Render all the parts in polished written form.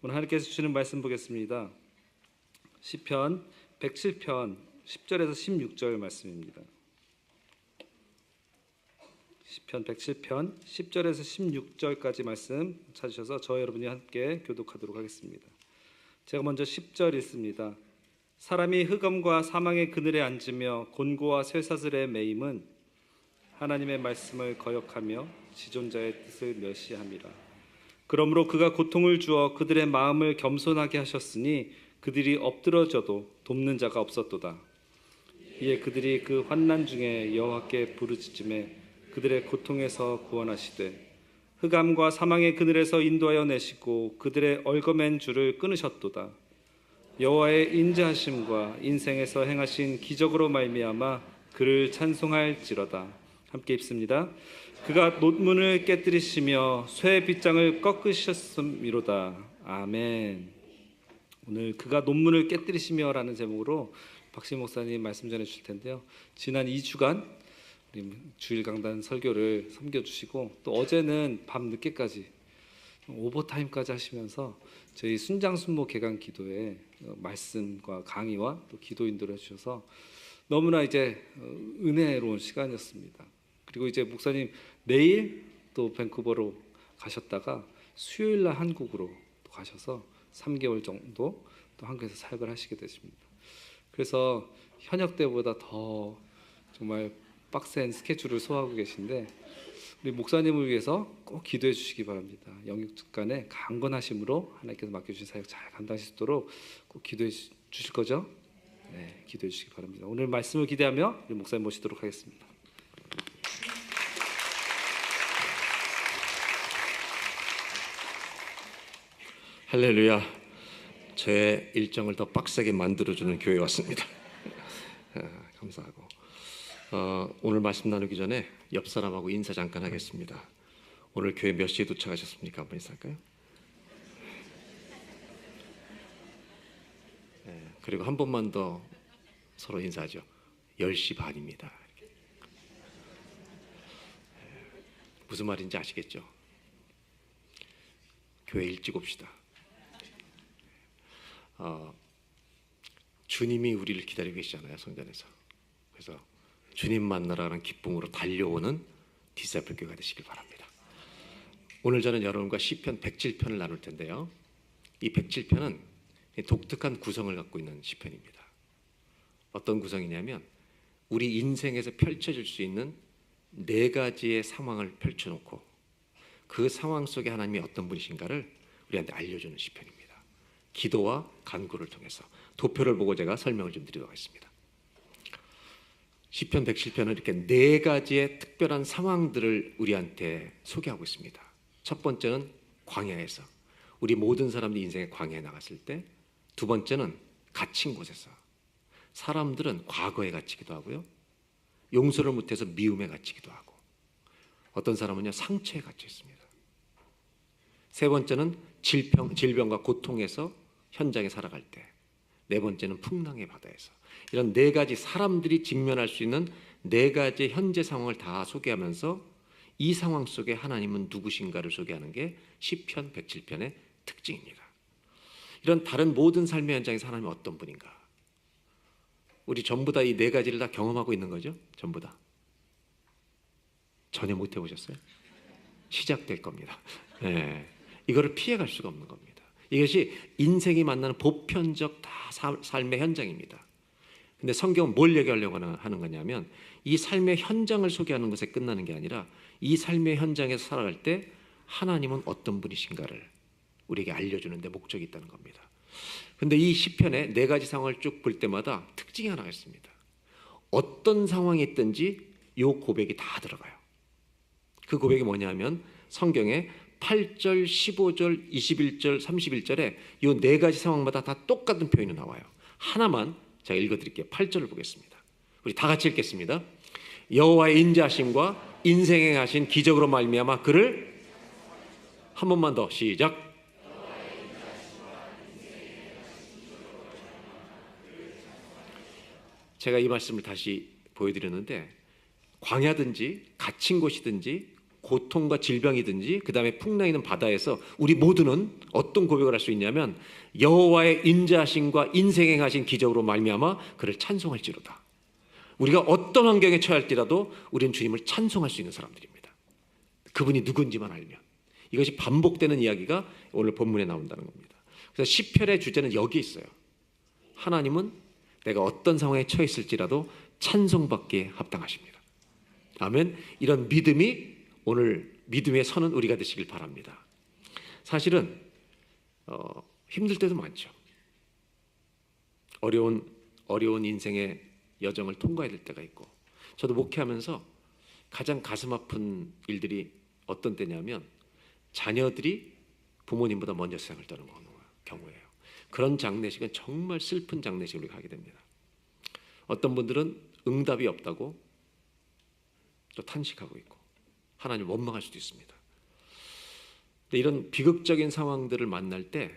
오늘 하나님께서 주시는 말씀 보겠습니다. 시편 107편 10절에서 16절 말씀입니다. 시편 107편 10절에서 16절까지 말씀 찾으셔서 저와 여러분이 함께 교독하도록 하겠습니다. 제가 먼저 10절 읽습니다. 사람이 흑암과 사망의 그늘에 앉으며 곤고와 쇠사슬에 매임은 하나님의 말씀을 거역하며 지존자의 뜻을 멸시함이라. 그러므로 그가 고통을 주어 그들의 마음을 겸손하게 하셨으니 그들이 엎드러져도 돕는 자가 없었도다. 이에 그들이 그 환난 중에 여호와께 부르짖음에 그들의 고통에서 구원하시되 흑암과 사망의 그늘에서 인도하여 내시고 그들의 얽어맨 줄을 끊으셨도다. 여호와의 인자하심과 인생에서 행하신 기적으로 말미암아 그를 찬송할지로다. 함께 읽습니다. 그가 논문을 깨뜨리시며 쇠 빗장을 꺾으셨음이로다. 아멘. 오늘 그가 논문을 깨뜨리시며라는 제목으로 박신 목사님 말씀 전해 주실 텐데요. 지난 2주간 우리 주일 강단 설교를 섬겨주시고 또 어제는 밤 늦게까지 오버타임까지 하시면서 저희 순장순모 개강 기도에 말씀과 강의와 또 기도 인도를 해주셔서 너무나 이제 은혜로운 시간이었습니다. 그리고 이제 목사님 내일 또 밴쿠버로 가셨다가 수요일 날 한국으로 또 가셔서 3개월 정도 또 한국에서 사역을 하시게 되십니다. 그래서 현역 때보다 더 정말 빡센 스케줄을 소화하고 계신데 우리 목사님을 위해서 꼭 기도해 주시기 바랍니다. 영육간에 강건하심으로 하나님께서 맡겨주신 사역 잘 감당하실 수 있도록 꼭 기도해 주실 거죠? 네, 기도해 주시기 바랍니다. 오늘 말씀을 기대하며 우리 목사님 모시도록 하겠습니다. 할렐루야. 제 일정을 더 빡세게 만들어주는 교회에 왔습니다. 감사하고 오늘 말씀 나누기 전에 옆 사람하고 인사 잠깐 하겠습니다. 오늘 교회 몇 시에 도착하셨습니까? 한번 인사할까요? 그리고 한 번만 더 서로 인사하죠. 10시 반입니다. 무슨 말인지 아시겠죠? 교회 일찍 옵시다. 주님이 우리를 기다리고 계시잖아요, 성전에서. 그래서 주님 만나라는 기쁨으로 달려오는 디사이플 교회가 되시길 바랍니다. 오늘 저는 여러분과 시편 107편을 나눌 텐데요. 이 107편은 독특한 구성을 갖고 있는 시편입니다. 어떤 구성이냐면 우리 인생에서 펼쳐질 수 있는 4가지의 상황을 펼쳐놓고 그 상황 속에 하나님이 어떤 분이신가를 우리한테 알려주는 시편입니다. 기도와 간구를 통해서 도표를 보고 제가 설명을 좀 드리도록 하겠습니다. 시편 107편은 이렇게 4가지의 특별한 상황들을 우리한테 소개하고 있습니다. 첫 번째는 광야에서 우리 모든 사람들이 인생의 광야에 나갔을 때, 두 번째는 갇힌 곳에서 사람들은 과거에 갇히기도 하고요, 용서를 못해서 미움에 갇히기도 하고, 어떤 사람은요 상처에 갇혀 있습니다. 세 번째는 질병과 고통에서 현장에 살아갈 때, 네 번째는 풍랑의 바다에서. 이런 4가지 사람들이 직면할 수 있는 4가지 현재 상황을 다 소개하면서 이 상황 속에 하나님은 누구신가를 소개하는 게 시편 107편의 특징입니다. 이런 다른 모든 삶의 현장에서 하나님은 어떤 분인가, 우리 전부 다 이 4가지를 다 경험하고 있는 거죠. 전부 다. 전혀 못 해보셨어요? 시작될 겁니다. 네. 이거를 피해갈 수가 없는 겁니다. 이것이 인생이 만나는 보편적 다 삶의 현장입니다. 근데 성경은 뭘 얘기하려고 하는 거냐면 이 삶의 현장을 소개하는 것에 끝나는 게 아니라 이 삶의 현장에서 살아갈 때 하나님은 어떤 분이신가를 우리에게 알려주는 데 목적이 있다는 겁니다. 근데 이 시편의 4가지 상황을 쭉 볼 때마다 특징이 하나가 있습니다. 어떤 상황이 있든지 이 고백이 다 들어가요. 그 고백이 뭐냐면 성경에 8절, 15절, 21절, 31절에 이 4가지 상황마다 다 똑같은 표현이 나와요. 하나만 제가 읽어드릴게요. 8절을 보겠습니다. 우리 다 같이 읽겠습니다. 여호와의 인자하심과 인생에 하신 기적으로 말미암아 그를, 한 번만 더 시작. 제가 이 말씀을 다시 보여드렸는데 광야든지 갇힌 곳이든지 고통과 질병이든지 그 다음에 풍랑이는 바다에서 우리 모두는 어떤 고백을 할 수 있냐면 여호와의 인자하심과 인생에 행하신 기적으로 말미암아 그를 찬송할지로다. 우리가 어떤 환경에 처할지라도 우리는 주님을 찬송할 수 있는 사람들입니다. 그분이 누군지만 알면. 이것이 반복되는 이야기가 오늘 본문에 나온다는 겁니다. 그래서 시편의 주제는 여기 있어요. 하나님은 내가 어떤 상황에 처했을지라도 찬송받기에 합당하십니다. 아멘. 이런 믿음이 오늘 믿음의 선은 우리가 되시길 바랍니다. 사실은 힘들 때도 많죠. 어려운 인생의 여정을 통과해야 될 때가 있고, 저도 목회하면서 가장 가슴 아픈 일들이 어떤 때냐면 자녀들이 부모님보다 먼저 세상을 떠는 경우예요. 그런 장례식은 정말 슬픈 장례식을 우리가 하게 됩니다. 어떤 분들은 응답이 없다고 또 탄식하고 있고 하나님 원망할 수도 있습니다. 근데 이런 비극적인 상황들을 만날 때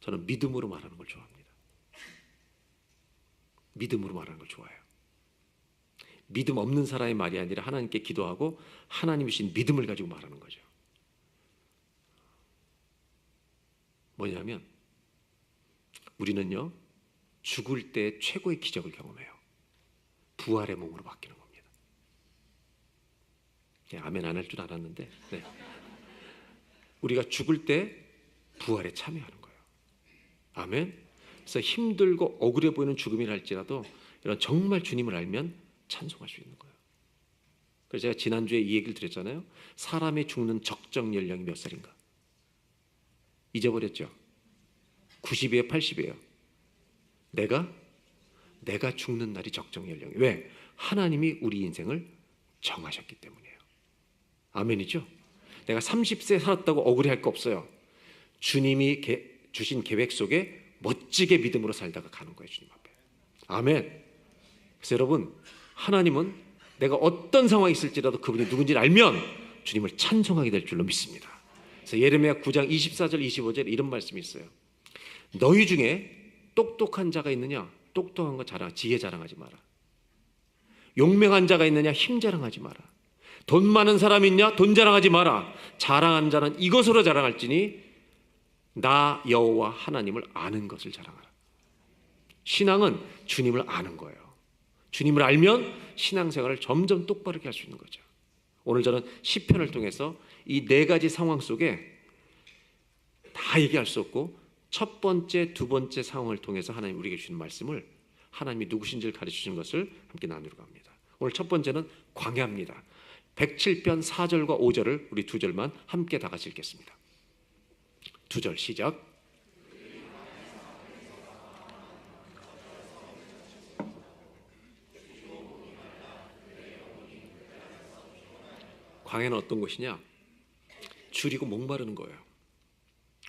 저는 믿음으로 말하는 걸 좋아합니다. 믿음으로 말하는 걸 좋아해요. 믿음 없는 사람의 말이 아니라 하나님께 기도하고 하나님이 주신 믿음을 가지고 말하는 거죠. 뭐냐면 우리는요 죽을 때 최고의 기적을 경험해요. 부활의 몸으로 바뀌는 겁니다. 아멘 안 할 줄 알았는데 네. 우리가 죽을 때 부활에 참여하는 거예요. 아멘. 그래서 힘들고 억울해 보이는 죽음이라 할지라도 이런 정말 주님을 알면 찬송할 수 있는 거예요. 그래서 제가 지난주에 이 얘기를 드렸잖아요. 사람이 죽는 적정 연령이 몇 살인가? 잊어버렸죠? 90이에요? 80이에요? 내가 죽는 날이 적정 연령이에요. 왜? 하나님이 우리 인생을 정하셨기 때문이에요. 아멘이죠? 내가 30세 살았다고 억울해할 거 없어요. 주님이 주신 계획 속에 멋지게 믿음으로 살다가 가는 거예요. 주님 앞에. 아멘. 그래서 여러분 하나님은 내가 어떤 상황이 있을지라도 그분이 누군지를 알면 주님을 찬송하게 될 줄로 믿습니다. 그래서 예레미야 9장 24절 25절에 이런 말씀이 있어요. 너희 중에 똑똑한 자가 있느냐? 똑똑한 거 지혜 자랑하지 마라. 용맹한 자가 있느냐? 힘 자랑하지 마라. 돈 많은 사람이 있냐? 돈 자랑하지 마라. 자랑한 자는 이것으로 자랑할지니 나 여호와 하나님을 아는 것을 자랑하라. 신앙은 주님을 아는 거예요. 주님을 알면 신앙생활을 점점 똑바르게 할 수 있는 거죠. 오늘 저는 시편을 통해서 이 네 가지 상황 속에 다 얘기할 수 없고 첫 번째, 두 번째 상황을 통해서 하나님 우리에게 주시는 말씀을 하나님이 누구신지를 가르치시는 것을 함께 나누려고 합니다. 오늘 첫 번째는 광야입니다. 107편 4절과 5절을 우리 두 절만 함께 다 같이 읽겠습니다. 두 절 시작. 광야는 어떤 곳이냐? 줄이고 목마르는 거예요.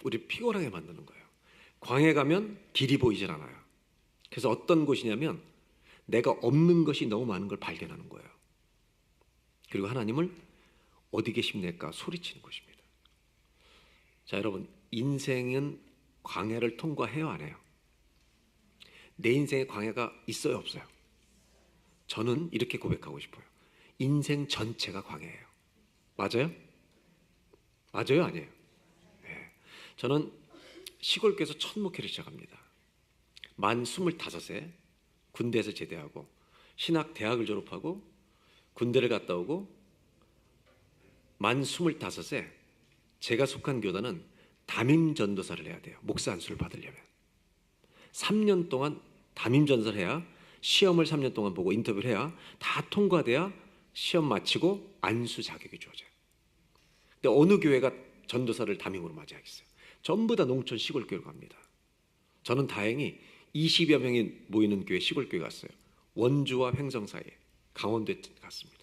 우리 피곤하게 만드는 거예요. 광야에 가면 길이 보이질 않아요. 그래서 어떤 곳이냐면 내가 없는 것이 너무 많은 걸 발견하는 거예요. 그리고 하나님을 어디 계십니까? 소리치는 곳입니다. 자, 여러분 인생은 광야를 통과해요, 안 해요? 내 인생에 광야가 있어요, 없어요? 저는 이렇게 고백하고 싶어요. 인생 전체가 광야예요. 맞아요? 맞아요, 아니에요? 네. 저는 시골교회에서 첫 목회를 시작합니다. 만 25세 군대에서 제대하고 신학대학을 졸업하고 군대를 갔다 오고 만 25세 제가 속한 교단은 담임 전도사를 해야 돼요. 목사 안수를 받으려면 3년 동안 담임 전도사를 해야 시험을 3년 동안 보고 인터뷰를 해야 다 통과돼야 시험 마치고 안수 자격이 주어져요. 근데 어느 교회가 전도사를 담임으로 맞이하겠어요? 전부 다 농촌 시골 교회로 갑니다. 저는 다행히 20여 명이 모이는 교회 시골 교회 갔어요. 원주와 횡성 사이에 강원도에 갔습니다.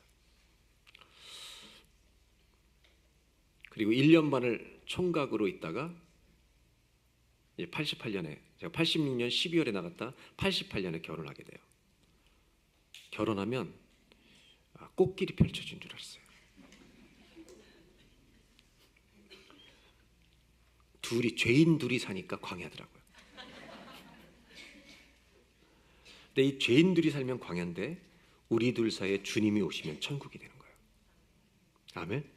그리고 1년 반을 총각으로 있다가 88년에 제가 86년 12월에 나갔다 88년에 결혼하게 돼요. 결혼하면 꽃길이 펼쳐진 줄 알았어요. 죄인 둘이 사니까 광야더라고요. 근데 이 죄인 둘이 살면 광야인데 우리 둘 사이에 주님이 오시면 천국이 되는 거예요. 아멘.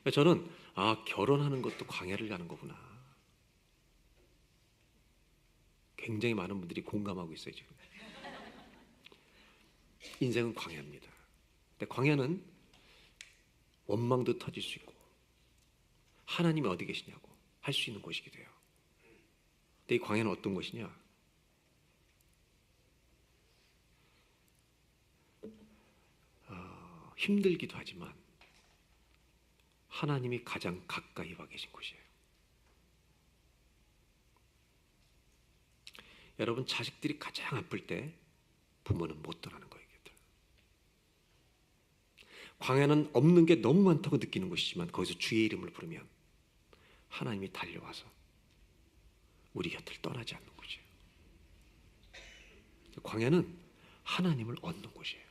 그러니까 저는 결혼하는 것도 광야를 가는 거구나. 굉장히 많은 분들이 공감하고 있어요 지금. 인생은 광야입니다. 근데 광야는 원망도 터질 수 있고 하나님이 어디 계시냐고 할 수 있는 곳이기도 해요. 근데 이 광야는 어떤 곳이냐? 힘들기도 하지만 하나님이 가장 가까이 와 계신 곳이에요. 여러분, 자식들이 가장 아플 때 부모는 못 떠나는 거예요. 광야는 없는 게 너무 많다고 느끼는 곳이지만 거기서 주의 이름을 부르면 하나님이 달려와서 우리 곁을 떠나지 않는 곳이에요. 광야는 하나님을 얻는 곳이에요.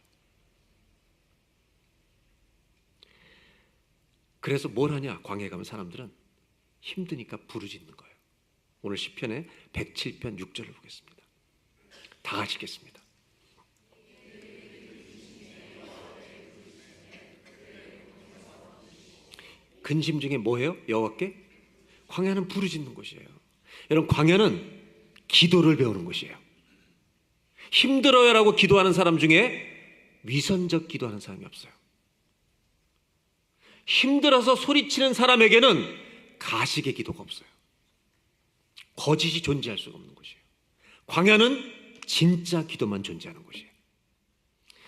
그래서 뭘 하냐? 광야에 가면 사람들은 힘드니까 부르짖는 거예요. 오늘 시편의 107편 6절을 보겠습니다. 다 같이 읽겠습니다. 근심 중에 뭐해요? 여호와께? 광야는 부르짖는 곳이에요. 여러분, 광야는 기도를 배우는 곳이에요. 힘들어요라고 기도하는 사람 중에 위선적 기도하는 사람이 없어요. 힘들어서 소리치는 사람에게는 가식의 기도가 없어요. 거짓이 존재할 수가 없는 곳이에요. 광야는 진짜 기도만 존재하는 곳이에요.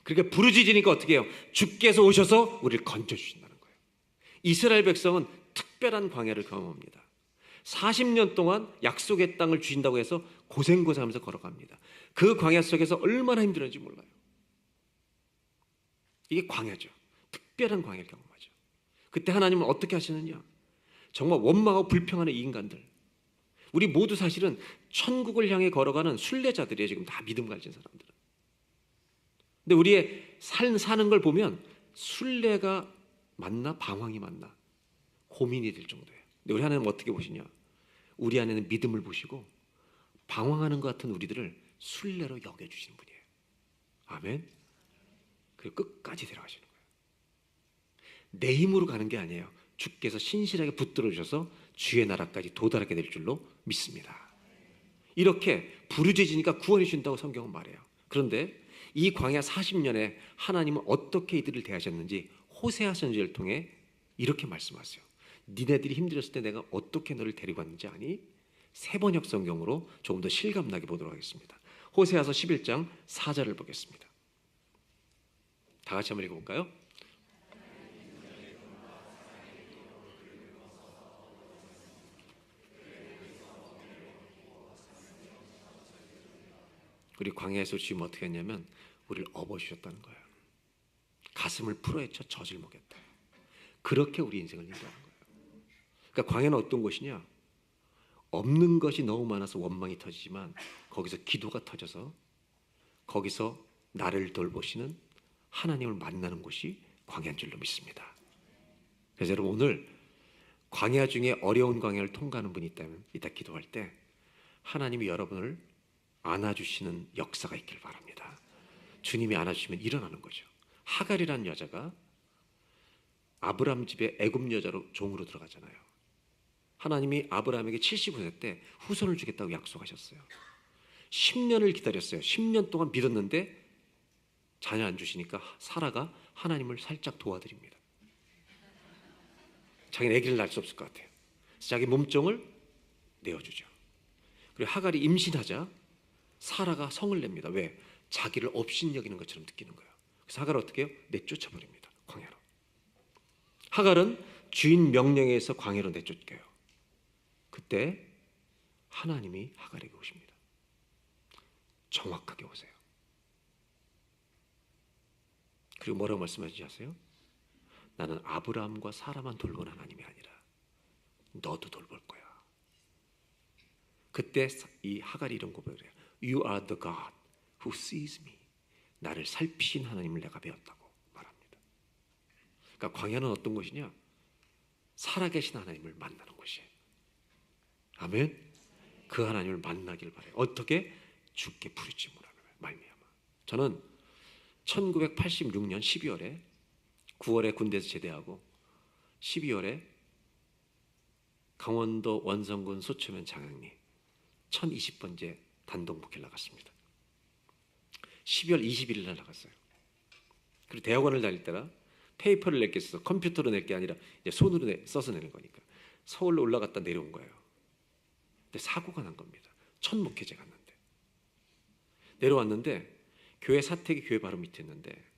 그러니까 부르짖으니까 어떻게 해요? 주께서 오셔서 우리를 건져주신다는 거예요. 이스라엘 백성은 특별한 광야를 경험합니다. 40년 동안 약속의 땅을 주신다고 해서 고생하면서 걸어갑니다. 그 광야 속에서 얼마나 힘들었는지 몰라요. 이게 광야죠. 특별한 광야를 경험하죠. 그때 하나님은 어떻게 하시느냐? 정말 원망하고 불평하는 이 인간들, 우리 모두 사실은 천국을 향해 걸어가는 순례자들이에요. 지금 다 믿음 가진 사람들은. 근데 우리의 사는 걸 보면 순례가 맞나 방황이 맞나 고민이 될 정도예요. 근데 우리 하나님은 어떻게 보시냐? 우리 안에는 믿음을 보시고 방황하는 것 같은 우리들을 순례로 여겨주시는 분이에요. 아멘. 그리고 끝까지 데려가시는 거예요. 내 힘으로 가는 게 아니에요. 주께서 신실하게 붙들어 주셔서 주의 나라까지 도달하게 될 줄로 믿습니다. 이렇게 부르짖으니까 구원해 준다고 성경은 말해요. 그런데 이 광야 40년에 하나님은 어떻게 이들을 대하셨는지 호세아 선지자를 통해 이렇게 말씀하세요. 니네들이 힘들었을 때 내가 어떻게 너를 데리고 왔는지 아니? 세번역 성경으로 조금 더 실감나게 보도록 하겠습니다. 호세아서 11장 4절을 보겠습니다. 다 같이 한번 읽어볼까요? 우리 광야에서 지금 어떻게 했냐면 우리를 업어주셨다는 거예요. 가슴을 풀어헤쳐 젖을 먹였다. 그렇게 우리 인생을 인도하는 거예요. 그러니까 광야는 어떤 곳이냐? 없는 것이 너무 많아서 원망이 터지지만 거기서 기도가 터져서 거기서 나를 돌보시는 하나님을 만나는 곳이 광야인 줄로 믿습니다. 그래서 여러분, 오늘 광야 중에 어려운 광야를 통과하는 분이 있다면 이따 기도할 때 하나님이 여러분을 안아주시는 역사가 있길 바랍니다. 주님이 안아주시면 일어나는 거죠. 하갈이라는 여자가 아브라함 집에 애굽 여자로 종으로 들어가잖아요. 하나님이 아브라함에게 75세 때 후손을 주겠다고 약속하셨어요. 10년을 기다렸어요. 10년 동안 믿었는데 자녀 안 주시니까 사라가 하나님을 살짝 도와드립니다. 자기는 아기를 낳을 수 없을 것 같아요. 그래서 자기 몸종을 내어주죠. 그리고 하갈이 임신하자 사라가 성을 냅니다. 왜? 자기를 업신 여기는 것처럼 느끼는 거예요. 그래서 하갈을 어떻게 해요? 내쫓아버립니다. 광야로. 하갈은 주인 명령에 의해서 광야로 내쫓겨요. 그때 하나님이 하갈에게 오십니다. 정확하게 오세요. 그리고 뭐라고 말씀하시지 아세요? 나는 아브라함과 사라만 돌본 하나님이 아니라 너도 돌볼 거야. 그때 이 하갈이 이런 고백을 해요. You are the God who sees me. 나를 살피신 하나님을 내가 배웠다고 말합니다. 그러니까 광야는 어떤 곳이냐? 살아계신 하나님을 만나는 곳이에요. 아멘. 그 하나님을 만나길 바라요. 어떻게? 주께 부르짖으라 말미암아. 저는 1986년 12월에 9월에 군대에서 제대하고 12월에 강원도 원성군 소초면 장흥리 1020번째 단독 목회를 나갔습니다. 12월 21일 날 나갔어요. 그리고 대학원을 다닐 때라 페이퍼를 낼 게 있어서 컴퓨터로 낼 게 아니라 이제 손으로 써서 내는 거니까 서울로 올라갔다 내려온 거예요. 근데 사고가 난 겁니다. 첫 목회제 갔는데 내려왔는데 교회 사택이 교회 바로 밑에 있는데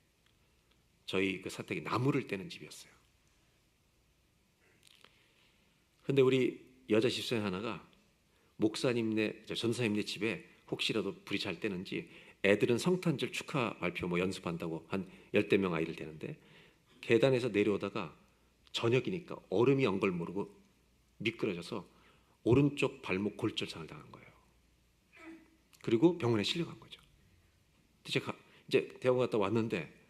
저희 그 사택이 나무를 떼는 집이었어요. 근데 우리 여자 집사님 하나가 목사님네 전사님네 집에 혹시라도 불이 잘 때는지 애들은 성탄절 축하 발표 뭐 연습한다고 한 10대 명 아이들 되는데 계단에서 내려오다가 저녁이니까 얼음이 엉걸 모르고 미끄러져서 오른쪽 발목 골절상을 당한 거예요. 그리고 병원에 실려간 거죠. 제가 이제 대학원 갔다 왔는데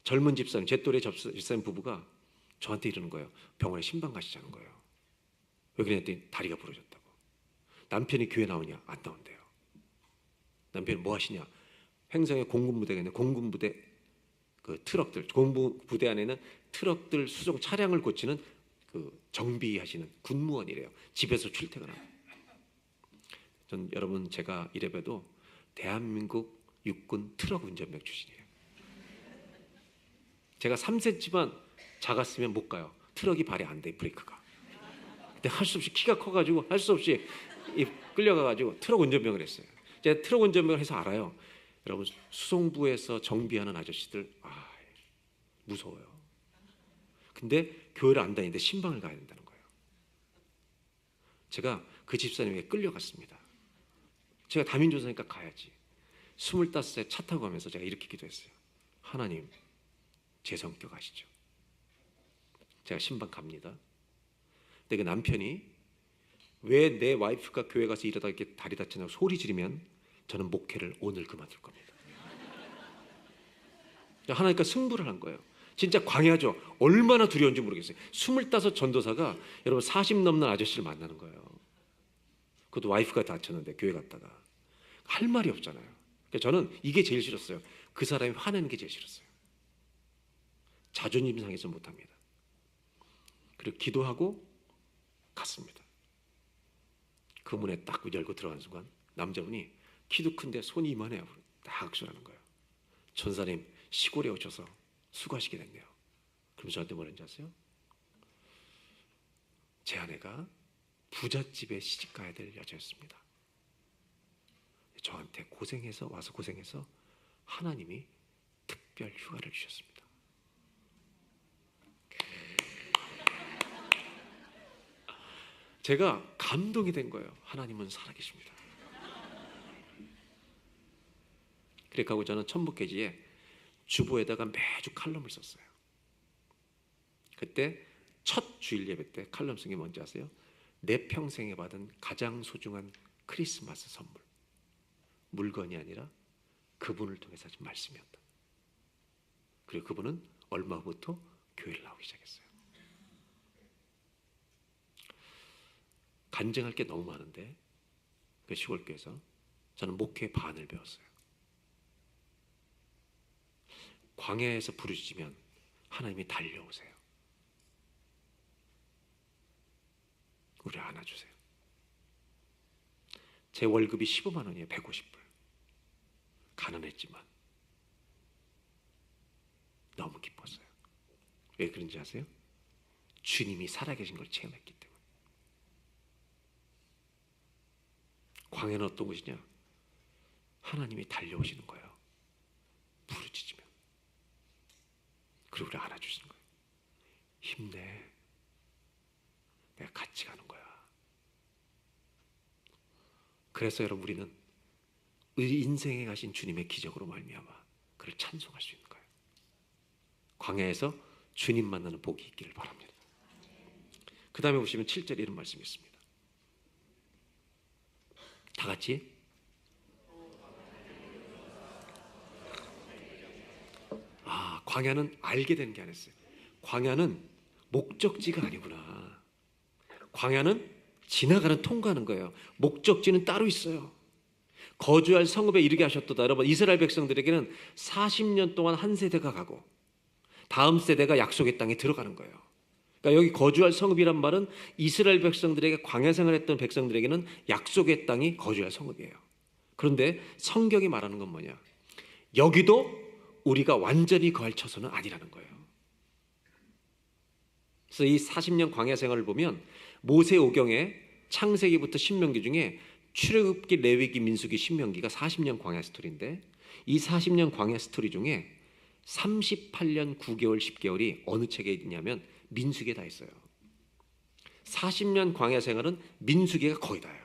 젊은 집사님, 제 또래 집사님 부부가 저한테 이러는 거예요. 병원에 신방 가시자는 거예요. 왜 그랬더니 다리가 부러졌다고. 남편이 교회 나오냐? 안 나온대요. 남편이 뭐 하시냐? 행성에 공군부대가 있는데 공군부대 그 트럭들, 공군부대 안에는 트럭들 수송 차량을 고치는 그 정비하시는 군무원이래요. 집에서 출퇴근하고. 전 여러분 제가 이래봬도 대한민국 육군 트럭 운전병 출신이에요. 제가 3cm만 작았으면 못 가요. 트럭이 발이 안 돼, 브레이크가. 근데 할 수 없이 키가 커가지고 할 수 없이 끌려가가지고 트럭 운전병을 했어요. 제가 트럭 운전병을 해서 알아요. 여러분 수송부에서 정비하는 아저씨들 무서워요. 근데 교회를 안 다니는데 신방을 가야 된다는 거예요. 제가 그 집사님에게 끌려갔습니다. 제가 다민조사니까 가야지. 25세 차 타고 가면서 제가 이렇게 기도했어요. 하나님, 제 성격 아시죠? 제가 신방 갑니다. 근데 그 남편이 왜 내 와이프가 교회 가서 이러다 이렇게 다리 다치냐고 소리 지르면 저는 목회를 오늘 그만둘 겁니다. 하나님과 승부를 한 거예요. 진짜 광야죠. 얼마나 두려운지 모르겠어요. 25 전도사가 여러분 40 넘는 아저씨를 만나는 거예요. 그것도 와이프가 다쳤는데 교회 갔다가 할 말이 없잖아요. 그러니까 저는 이게 제일 싫었어요. 그 사람이 화내는 게 제일 싫었어요. 자존심 상해서 못합니다. 그리고 기도하고 갔습니다. 그 문에 딱 열고 들어가는 순간 남자분이 키도 큰데 손이 이만해요. 딱 악수하는 거예요. 전사님 시골에 오셔서 수고하시게 됐네요. 그럼 저한테 뭐라는지 아세요? 제 아내가 부잣집에 시집가야 될 여자였습니다. 저한테 고생해서 와서 고생해서 하나님이 특별 휴가를 주셨습니다. 제가 감동이 된 거예요. 하나님은 살아계십니다. 그래가지고 저는 천북계지에 주보에다가 매주 칼럼을 썼어요. 그때 첫 주일 예배 때 칼럼 쓴 게 뭔지 아세요? 내 평생에 받은 가장 소중한 크리스마스 선물. 물건이 아니라 그분을 통해서 하신 말씀이었다. 그리고 그분은 얼마 후부터 교회를 나오기 시작했어요. 간증할 게 너무 많은데 그 시골교회에서 저는 목회 반을 배웠어요. 광야에서 부르짖으면 하나님이 달려오세요. 우리 안아주세요. 제 월급이 15만 원이에요. 150불. 가난했지만 너무 기뻤어요. 왜 그런지 아세요? 주님이 살아계신 걸 체험했기 때문에. 광야는 어떤 곳이냐? 하나님이 달려오시는 거예요. 부르짖으면. 그리고 우리 안아주시는 거예요. 힘내. 내가 같이 가는 거야. 그래서 여러분 우리는 우리 인생에 가신 주님의 기적으로 말미암아 그를 찬송할 수 있는 거예요. 광야에서 주님 만나는 복이 있기를 바랍니다. 그 다음에 보시면 7절에 이런 말씀이 있습니다. 다 같이 광야는 알게 된 게 아니었어요. 광야는 목적지가 아니구나. 광야는 지나가는 통과하는 거예요. 목적지는 따로 있어요. 거주할 성읍에 이르게 하셨도다. 여러분 이스라엘 백성들에게는 40년 동안 한 세대가 가고 다음 세대가 약속의 땅에 들어가는 거예요. 그러니까 여기 거주할 성읍이란 말은 이스라엘 백성들에게 광야 생활했던 백성들에게는 약속의 땅이 거주할 성읍이에요. 그런데 성경이 말하는 건 뭐냐? 여기도 우리가 완전히 거할 처소는 아니라는 거예요. 그래서 이 40년 광야 생활을 보면 모세 오경에 창세기부터 신명기 중에 출애굽기, 레위기, 민수기, 신명기가 40년 광야 스토리인데 이 40년 광야 스토리 중에 38년 9개월 10개월이 어느 책에 있냐면 민수기에 다 있어요. 40년 광야 생활은 민수기가 거의 다예요.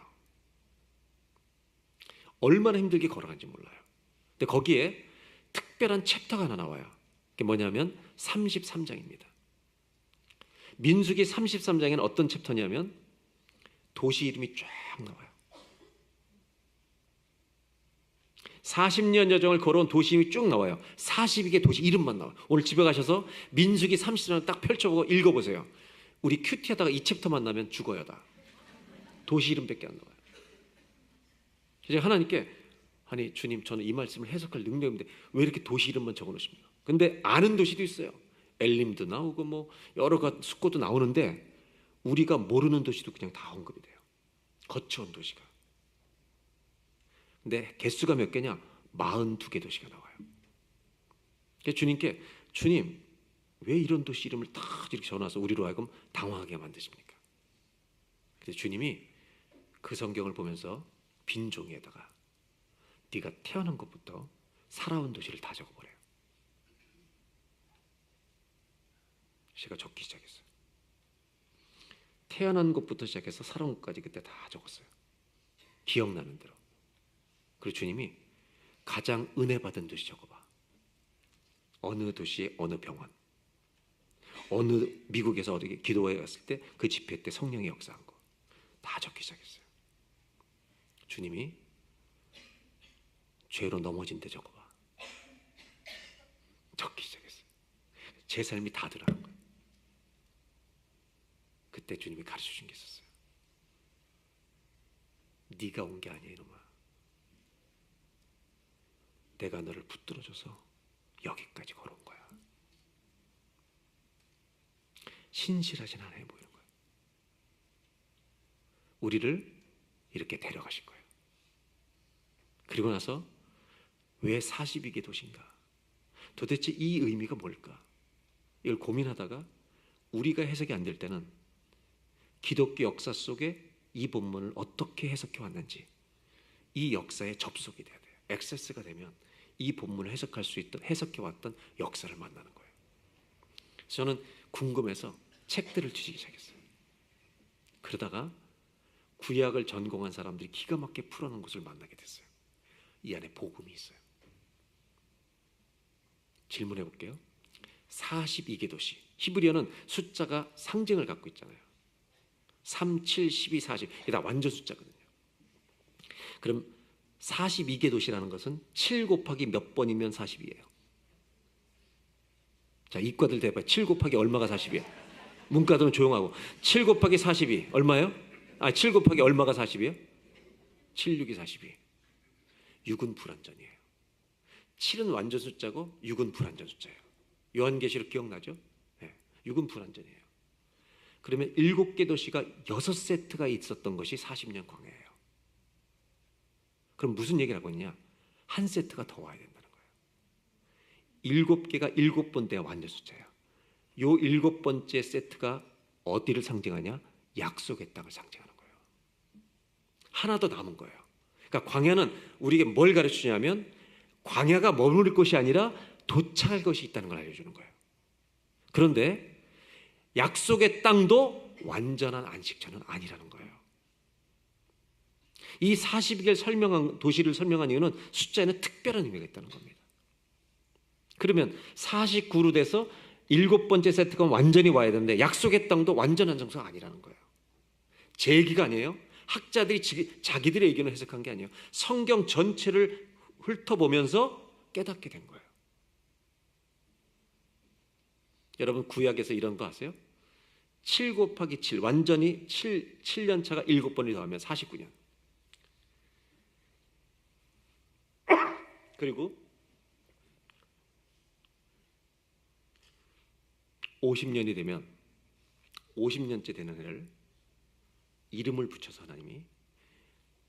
얼마나 힘들게 걸어간지 몰라요. 근데 거기에 특별한 챕터가 하나 나와요. 그게 뭐냐면 33장입니다. 민수기 33장에는 어떤 챕터냐면 도시 이름이 쫙 나와요. 40년 여정을 걸어온 도시 이름이 쭉 나와요. 42개 도시 이름만 나와요. 오늘 집에 가셔서 민수기 30장 딱 펼쳐보고 읽어보세요. 우리 큐티하다가 이 챕터만 나면 죽어요 다. 도시 이름밖에 안 나와요. 그래서 하나님께 아니 주님 저는 이 말씀을 해석할 능력인데 왜 이렇게 도시 이름만 적어놓으십니까? 근데 아는 도시도 있어요. 엘림도 나오고 뭐 여러 가지 숙고도 나오는데 우리가 모르는 도시도 그냥 다 언급이 돼요. 거쳐온 도시가. 근데 개수가 몇 개냐? 42개 도시가 나와요. 그래서 주님께 주님 왜 이런 도시 이름을 다 이렇게 적어놔서 우리로 하여금 당황하게 만드십니까? 그래서 주님이 그 성경을 보면서 빈 종이에다가 네가 태어난 것부터 살아온 도시를 다 적어버려요. 제가 적기 시작했어요. 태어난 것부터 시작해서 살아온 것까지 그때 다 적었어요. 기억나는 대로. 그리고 주님이 가장 은혜 받은 도시 적어봐. 어느 도시에 어느 병원, 어느 미국에서 어디 기도회 갔을 때 그 집회 때 성령이 역사한 거 다 적기 시작했어요. 주님이 죄로 넘어진 데 적어봐. 적기 시작했어요. 제 삶이 다 드러난 거예요. 그때 주님이 가르쳐 준 게 있었어요. 네가 온 게 아니야 이놈아. 내가 너를 붙들어줘서 여기까지 걸어온 거야. 신실하신 하나님 보이는 거예요. 우리를 이렇게 데려가신 거예요. 그리고 나서 왜 42개 도시인가? 도대체 이 의미가 뭘까? 이걸 고민하다가 우리가 해석이 안 될 때는 기독교 역사 속에 이 본문을 어떻게 해석해 왔는지 이 역사에 접속이 돼야 돼요. 액세스가 되면 이 본문을 해석할 수 있던 해석해 왔던 역사를 만나는 거예요. 저는 궁금해서 책들을 뒤지기 시작했어요. 그러다가 구약을 전공한 사람들이 기가 막히게 풀어놓은 것을 만나게 됐어요. 이 안에 복음이 있어요. 질문해 볼게요. 42개 도시. 히브리어는 숫자가 상징을 갖고 있잖아요. 3, 7, 12, 40. 이게 다 완전 숫자거든요. 그럼 42개 도시라는 것은 7 곱하기 몇 번이면 40이에요? 자, 이과들 대봐요. 7 곱하기 얼마가 40이에요? 문과들은 조용하고. 7 곱하기 40이 얼마예요? 7 곱하기 얼마가 40이에요? 7, 6이 42. 6은 불완전이에요. 7은 완전 숫자고 6은 불완전 숫자예요. 요한계시록 기억나죠? 네, 6은 불완전이에요. 그러면 7개 도시가 6세트가 있었던 것이 40년 광야예요. 그럼 무슨 얘기를 하고 있냐? 한 세트가 더 와야 된다는 거예요. 7개가 7번 돼야 완전 숫자예요. 요 7번째 세트가 어디를 상징하냐? 약속의 땅을 상징하는 거예요. 하나 더 남은 거예요. 그러니까 광야는 우리에게 뭘 가르치냐면 광야가 머무를 곳이 아니라 도착할 것이 있다는 걸 알려주는 거예요. 그런데 약속의 땅도 완전한 안식처는 아니라는 거예요. 이 42개를 설명한 도시를 설명한 이유는 숫자에는 특별한 의미가 있다는 겁니다. 그러면 49로 돼서 7번째 세트가 완전히 와야 되는데 약속의 땅도 완전한 정서가 아니라는 거예요. 제 얘기가 아니에요. 학자들이 자기들의 의견을 해석한 게 아니에요. 성경 전체를 훑어보면서 깨닫게 된 거예요. 여러분 구약에서 이런 거 아세요? 7 곱하기 7 완전히 7년 차가 7번을 더하면 49년. 그리고 50년이 되면 50년째 되는 해를 이름을 붙여서 하나님이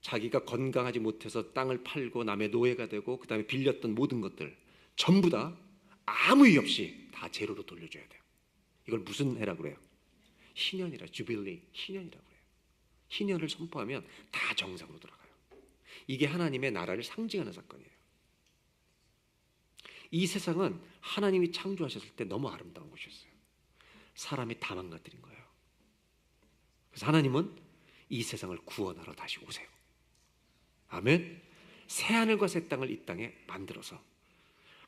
자기가 건강하지 못해서 땅을 팔고 남의 노예가 되고 그 다음에 빌렸던 모든 것들 전부 다 아무 이유 없이 다 제로로 돌려줘야 돼요. 이걸 무슨 해라고 그래요? 희년이라, 주빌리, 희년이라고 그래요. 희년을 선포하면 다 정상으로 돌아가요. 이게 하나님의 나라를 상징하는 사건이에요. 이 세상은 하나님이 창조하셨을 때 너무 아름다운 곳이었어요. 사람이 다 망가뜨린 거예요. 그래서 하나님은 이 세상을 구원하러 다시 오세요. 아멘. 새하늘과 새 땅을 이 땅에 만들어서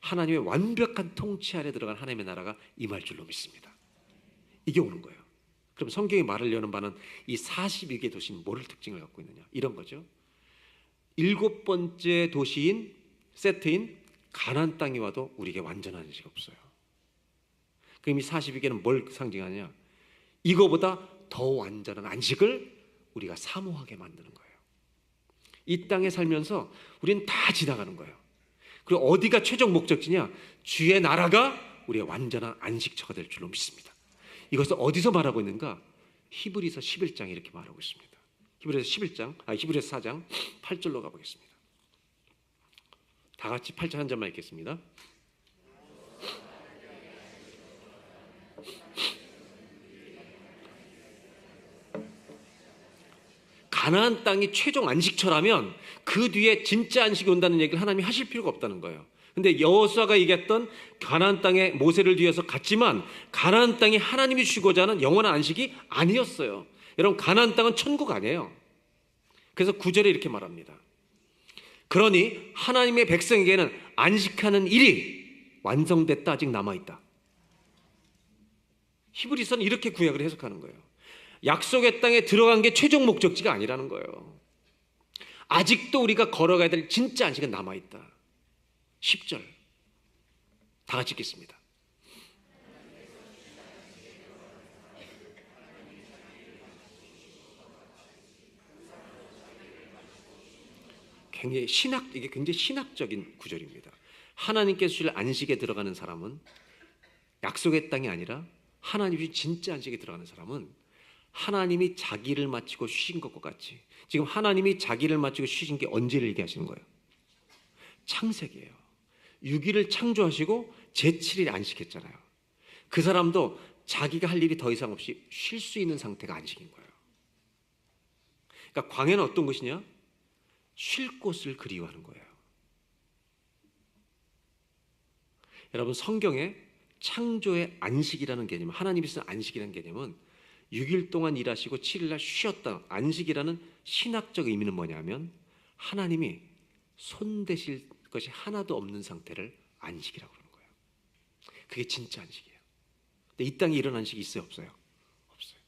하나님의 완벽한 통치 아래 들어간 하나님의 나라가 임할 줄로 믿습니다. 이게 오는 거예요. 그럼 성경이 말하려는 바는 이 42개 도시는 뭐를 특징을 갖고 있느냐, 이런 거죠. 7번째 도시인 세트인 가나안 땅이 와도 우리에게 완전한 안식이 없어요. 그럼 이 42개는 뭘 상징하냐? 이거보다 더 완전한 안식을 우리가 사모하게 만드는 거예요. 이 땅에 살면서 우리는 다 지나가는 거예요. 그리고 어디가 최종 목적지냐? 주의 나라가 우리의 완전한 안식처가 될 줄로 믿습니다. 이것을 어디서 말하고 있는가? 히브리서 11장에 이렇게 말하고 있습니다. 히브리서 4장 8절로 가보겠습니다. 다 같이 8절 한 절만 읽겠습니다. 가나안 땅이 최종 안식처라면 그 뒤에 진짜 안식이 온다는 얘기를 하나님이 하실 필요가 없다는 거예요. 근데 여호수아가 얘기했던 가나안 땅에 모세를 뒤에서 갔지만 가나안 땅이 하나님이 주고자 하는 영원한 안식이 아니었어요. 여러분, 가나안 땅은 천국 아니에요. 그래서 9절에 이렇게 말합니다. 그러니 하나님의 백성에게는 안식하는 일이 완성됐다, 아직 남아있다. 히브리서는 이렇게 구약을 해석하는 거예요. 약속의 땅에 들어간 게 최종 목적지가 아니라는 거예요. 아직도 우리가 걸어가야 될 진짜 안식은 남아있다. 10절 다 같이 읽겠습니다. 이게 굉장히 신학적인 구절입니다. 하나님께서 주실 안식에 들어가는 사람은, 약속의 땅이 아니라 하나님이 진짜 안식에 들어가는 사람은 하나님이 자기를 마치고 쉬신 것과 같이, 지금 하나님이 자기를 마치고 쉬신 게 언제를 얘기하시는 거예요? 창세기예요. 6일을 창조하시고 제7일에 안식했잖아요. 그 사람도 자기가 할 일이 더 이상 없이 쉴 수 있는 상태가 안식인 거예요. 그러니까 광야는 어떤 곳이냐? 쉴 곳을 그리워하는 거예요. 여러분, 성경에 창조의 안식이라는 개념, 하나님이 쓴 안식이라는 개념은 6일 동안 일하시고 7일 날 쉬었다. 안식이라는 신학적 의미는 뭐냐면 하나님이 손대실 것이 하나도 없는 상태를 안식이라고 그러는 거예요. 그게 진짜 안식이에요. 근데 이 땅에 이런 안식이 있어요, 없어요? 없어요.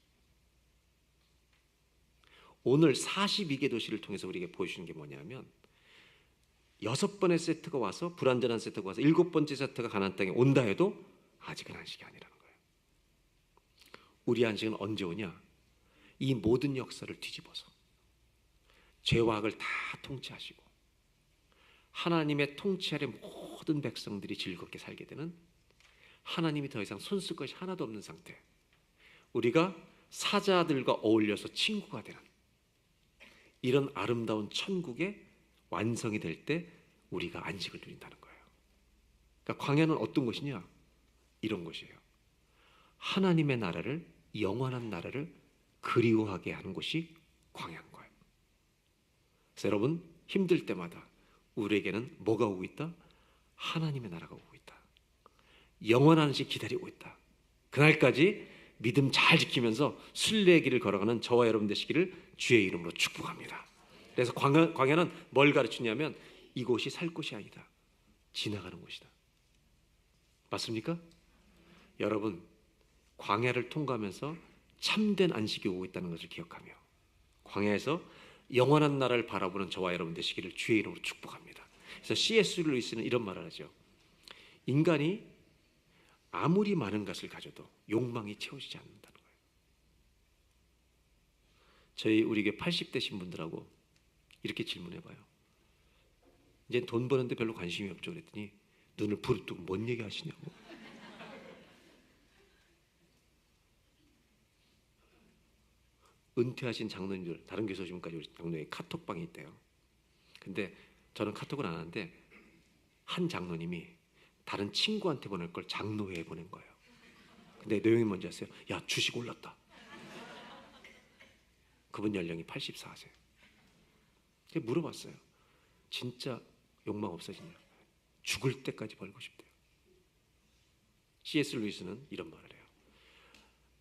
오늘 42개 도시를 통해서 우리에게 보여주는 게 뭐냐면 6번의 세트가 와서, 불완전한 세트가 와서 7번째 세트가 가나안 땅에 온다 해도 아직은 안식이 아니라는 거예요. 우리 안식은 언제 오냐? 이 모든 역사를 뒤집어서 죄와 악을 다 통치하시고 하나님의 통치 아래 모든 백성들이 즐겁게 살게 되는, 하나님이 더 이상 손쓸 것이 하나도 없는 상태, 우리가 사자들과 어울려서 친구가 되는 이런 아름다운 천국의 완성이 될 때 우리가 안식을 누린다는 거예요. 그러니까 광야는 어떤 곳이냐? 이런 곳이에요. 하나님의 나라를, 영원한 나라를 그리워하게 하는 곳이 광야인 거예요. 그래서 여러분, 힘들 때마다 우리에게는 뭐가 오고 있다? 하나님의 나라가 오고 있다. 영원한 안식 기다리고 있다. 그날까지 믿음 잘 지키면서 순례의 길을 걸어가는 저와 여러분 되시기를 주의 이름으로 축복합니다. 그래서 광야는 뭘 가르치냐면 이곳이 살 곳이 아니다, 지나가는 곳이다. 맞습니까? 여러분, 광야를 통과하면서 참된 안식이 오고 있다는 것을 기억하며 광야에서 영원한 나라를 바라보는 저와 여러분 되시기를 주의 이름으로 축복합니다. 그래서 C.S. 루이스는 이런 말을 하죠. 인간이 아무리 많은 것을 가져도 욕망이 채워지지 않는다는 거예요. 우리에게 80대신 분들하고 이렇게 질문해봐요. 이제 돈 버는데 별로 관심이 없죠. 그랬더니 눈을 부릅뜨고 뭔 얘기 하시냐고. 은퇴하신 장로님들, 다른 교회 오시면까지 우리 장로님 카톡방이 있대요. 근데 저는 카톡을 안 하는데 한 장로님이 다른 친구한테 보낼 걸 장로회에 보낸 거예요. 근데 내용이 뭔지 아세요? 야, 주식 올랐다. 그분 연령이 84세. 제가 물어봤어요. 진짜 욕망 없어지냐? 죽을 때까지 벌고 싶대요. C.S. 루이스는 이런 말을 해요.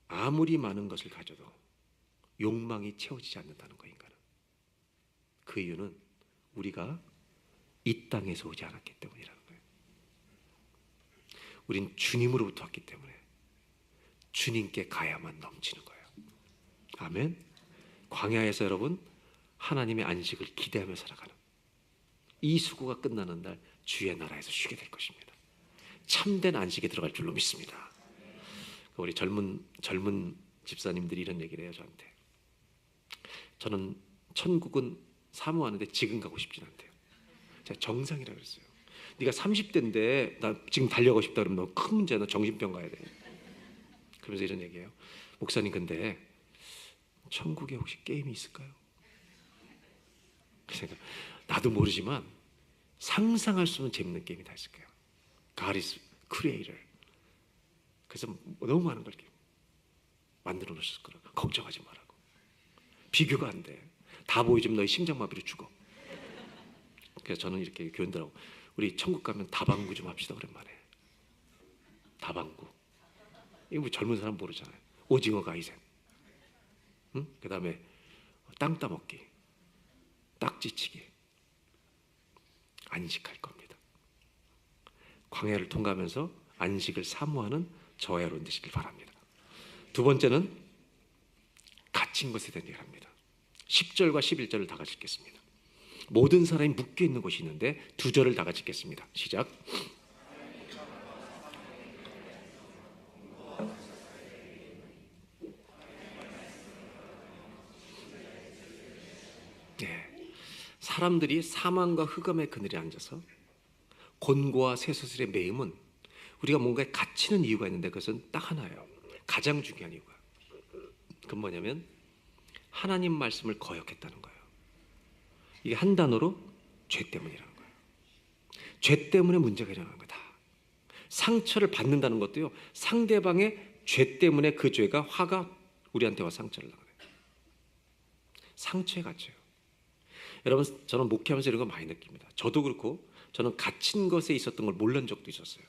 아무리 많은 것을 가져도 욕망이 채워지지 않는다는 거, 인간은. 그 이유는 우리가 이 땅에서 오지 않았기 때문이라는 거예요. 우린 주님으로부터 왔기 때문에 주님께 가야만 넘치는 거예요. 아멘. 광야에서 여러분 하나님의 안식을 기대하며 살아가는 이 수고가 끝나는 날 주의 나라에서 쉬게 될 것입니다. 참된 안식에 들어갈 줄로 믿습니다. 우리 젊은 집사님들이 이런 얘기를 해요, 저한테. 저는 천국은 사모하는데 지금 가고 싶진 않대요. 제가 정상이라고 그랬어요. 네가 30대인데 나 지금 달려가고 싶다 그러면 너 큰 문제야. 너 정신병 가야 돼. 그러면서 이런 얘기해요. 목사님, 근데 천국에 혹시 게임이 있을까요? 그래서 나도 모르지만 상상할 수 없는 재밌는 게임이 다 있을 거예요. God is creator. 그래서 너무 많은 걸 만들어 놓으셨을 거라고. 걱정하지 말라고. 비교가 안 돼. 다 보여주면 너희 심장마비로 죽어. 그래서 저는 이렇게 교인들하고 우리 천국 가면 다방구 좀 합시다, 오랜만에. 다방구. 이거 뭐 젊은 사람 모르잖아요. 오징어 가이센. 응? 그 다음에 땅 따먹기, 딱지치기. 안식할 겁니다. 광야를 통과하면서 안식을 사모하는 저와 여러분 되시길 바랍니다. 두 번째는 갇힌 것에 대한 얘기를 합니다. 10절과 11절을 다 같이 읽겠습니다. 모든 사람이 묶여 있는 곳이 있는데 두 절을 다 같이 읽겠습니다. 시작. 네. 사람들이 사망과 흑암의 그늘에 앉아서 곤고와 쇠사슬에 매임은 우리가 뭔가에 갇히는 이유가 있는데 그것은 딱 하나예요. 가장 중요한 이유가. 그건 뭐냐면 하나님 말씀을 거역했다는 거예요. 이게 한 단어로 죄 때문이라는 거예요. 죄 때문에 문제가 일어나는 거다. 상처를 받는다는 것도요, 상대방의 죄 때문에 그 죄가 화가 우리한테 와 상처를 나가요. 상처에 갇혀요. 여러분, 저는 목회하면서 이런 거 많이 느낍니다. 저도 그렇고 저는 갇힌 것에 있었던 걸 몰랐던 적도 있었어요.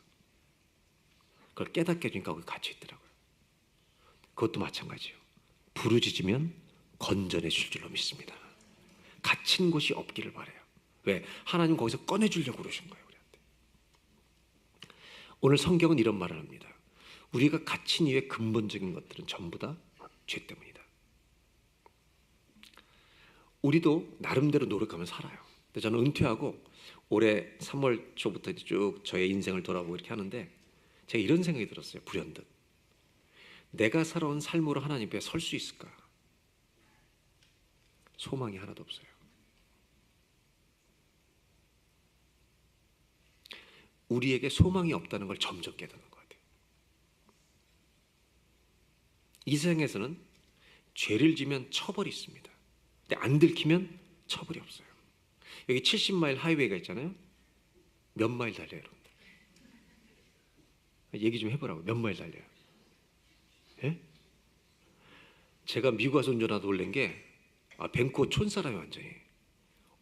그걸 깨닫게 해주니까 거기 갇혀 있더라고요. 그것도 마찬가지예요. 부르짖으면 건져내실 줄로 믿습니다. 갇힌 곳이 없기를 바라요. 왜? 하나님 거기서 꺼내주려고 그러신 거예요, 우리한테. 오늘 성경은 이런 말을 합니다. 우리가 갇힌 이유의 근본적인 것들은 전부 다 죄 때문이다. 우리도 나름대로 노력하면 살아요. 근데 저는 은퇴하고 올해 3월 초부터 쭉 저의 인생을 돌아보고 이렇게 하는데 제가 이런 생각이 들었어요. 불현듯. 내가 살아온 삶으로 하나님 앞에 설 수 있을까? 소망이 하나도 없어요. 우리에게 소망이 없다는 걸 점점 깨닫는 것 같아요. 이 세상에서는 죄를 지면 처벌이 있습니다. 근데 안 들키면 처벌이 없어요. 여기 70마일 하이웨이가 있잖아요. 몇 마일 달려요, 여러분들? 얘기 좀 해보라고. 몇 마일 달려요? 예? 제가 미국 와서 운전하다 놀란 게 밴쿠버 촌사람이 완전히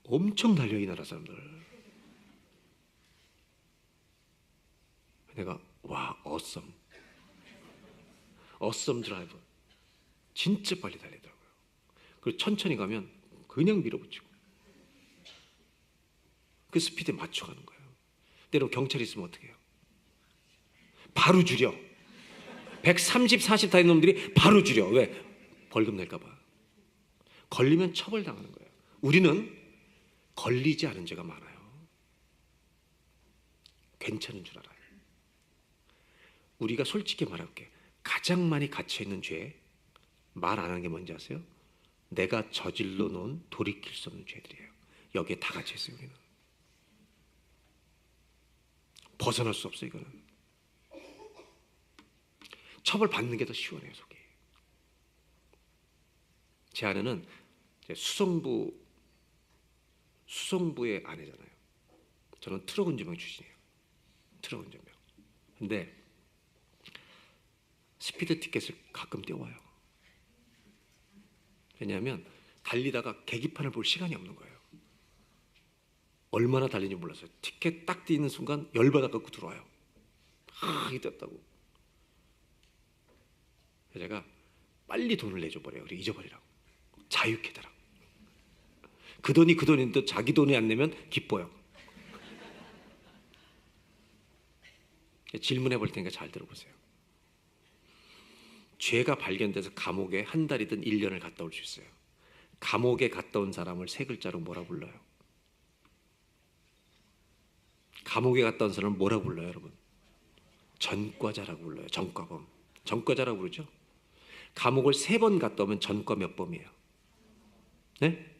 엄청 달려, 이 나라 사람들. 내가 와, 어썸 드라이버. 진짜 빨리 달리더라고요. 그리고 천천히 가면 그냥 밀어붙이고 그 스피드에 맞춰가는 거예요. 근데 여러분, 경찰이 있으면 어떻게 해요? 바로 줄여. 130, 40 다니는 놈들이 바로 줄여. 왜? 벌금 낼까 봐. 걸리면 처벌당하는 거예요. 우리는 걸리지 않은 죄가 많아요. 괜찮은 줄 알아요. 우리가 솔직히 말할게. 가장 많이 갇혀있는 죄, 말 안 하는 게 뭔지 아세요? 내가 저질러 놓은 돌이킬 수 없는 죄들이에요. 여기에 다 갇혀있어요, 우리는. 벗어날 수 없어요, 이거는. 처벌 받는 게 더 시원해요, 속이. 제 아내는 이제 수송부의 아내잖아요. 저는 트럭 운전병 출신이에요. 트럭 운전병. 근데 스피드 티켓을 가끔 떼와요. 왜냐하면 달리다가 계기판을 볼 시간이 없는 거예요. 얼마나 달리는지 몰랐어요. 티켓 딱 띄는 순간 열받아갖고 들어와요. 이게 떴다고. 제가 빨리 돈을 내줘버려요. 그리고 잊어버리라고. 자유케더라고. 그 돈인데 자기 돈이 안 내면 기뻐요. 질문해 볼 테니까 잘 들어보세요. 죄가 발견돼서 감옥에 한 달이든 1년을 갔다 올 수 있어요. 감옥에 갔다 온 사람을 세 글자로 뭐라 불러요? 감옥에 갔다 온 사람을 뭐라 불러요, 여러분? 전과자라고 불러요. 전과범. 전과자라고 부르죠. 감옥을 3번 갔다 오면 전과 몇 범이에요? 네?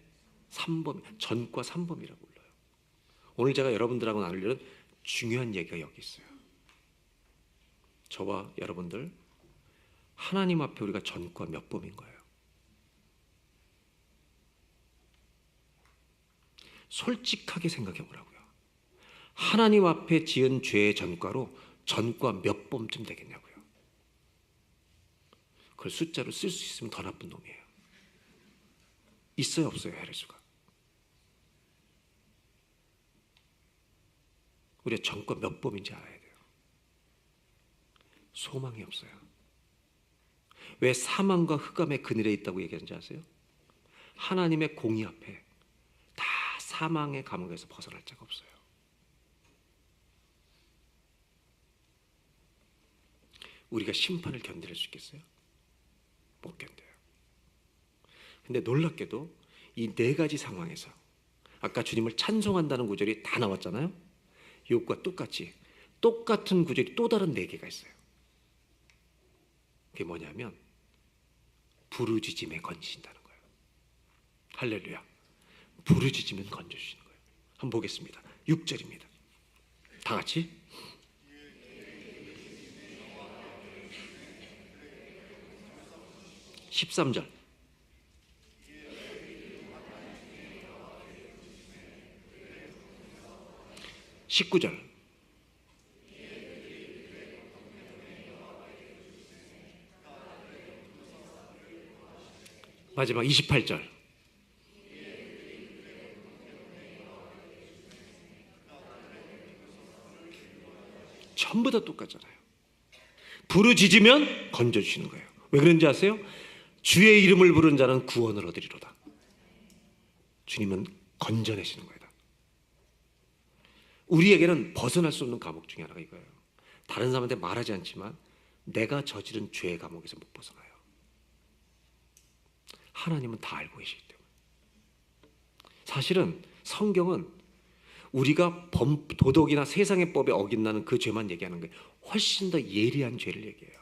3범. 전과 3범이라고 불러요. 오늘 제가 여러분들하고 나누려는 중요한 얘기가 여기 있어요. 저와 여러분들 하나님 앞에 우리가 전과 몇 범인 거예요? 솔직하게 생각해 보라고요. 하나님 앞에 지은 죄의 전과로 전과 몇 범쯤 되겠냐고요. 그걸 숫자로 쓸 수 있으면 더 나쁜 놈이에요. 있어요, 없어요, 헤레스가? 우리가 전과 몇 범인지 알아야 돼요. 소망이 없어요. 왜 사망과 흑암의 그늘에 있다고 얘기하는지 아세요? 하나님의 공의 앞에 다 사망의 감옥에서 벗어날 자가 없어요. 우리가 심판을 견딜 수 있겠어요? 못 견뎌요. 근데 놀랍게도 이 4가지 상황에서 아까 주님을 찬송한다는 구절이 다 나왔잖아요. 욥과 똑같이 똑같은 구절이 또 다른 4개가 있어요. 그게 뭐냐면 부르짖음에 건지신다는 거예요. 할렐루야. 부르짖으면 건져주시는 거예요. 한번 보겠습니다. 6절입니다. 다 같이 13절 (19절) 마지막 28절 전부 다 똑같잖아요. 부르짖으면 건져주시는 거예요. 왜 그런지 아세요? 주의 이름을 부른 자는 구원을 얻으리로다. 주님은 건져내시는 거예요. 우리에게는 벗어날 수 없는 감옥 중에 하나가 이거예요. 다른 사람한테 말하지 않지만 내가 저지른 죄의 감옥에서 못 벗어나요. 하나님은 다 알고 계시기 때문에. 사실은 성경은 우리가 도덕이나 세상의 법에 어긴다는 그 죄만 얘기하는 거예요. 훨씬 더 예리한 죄를 얘기해요.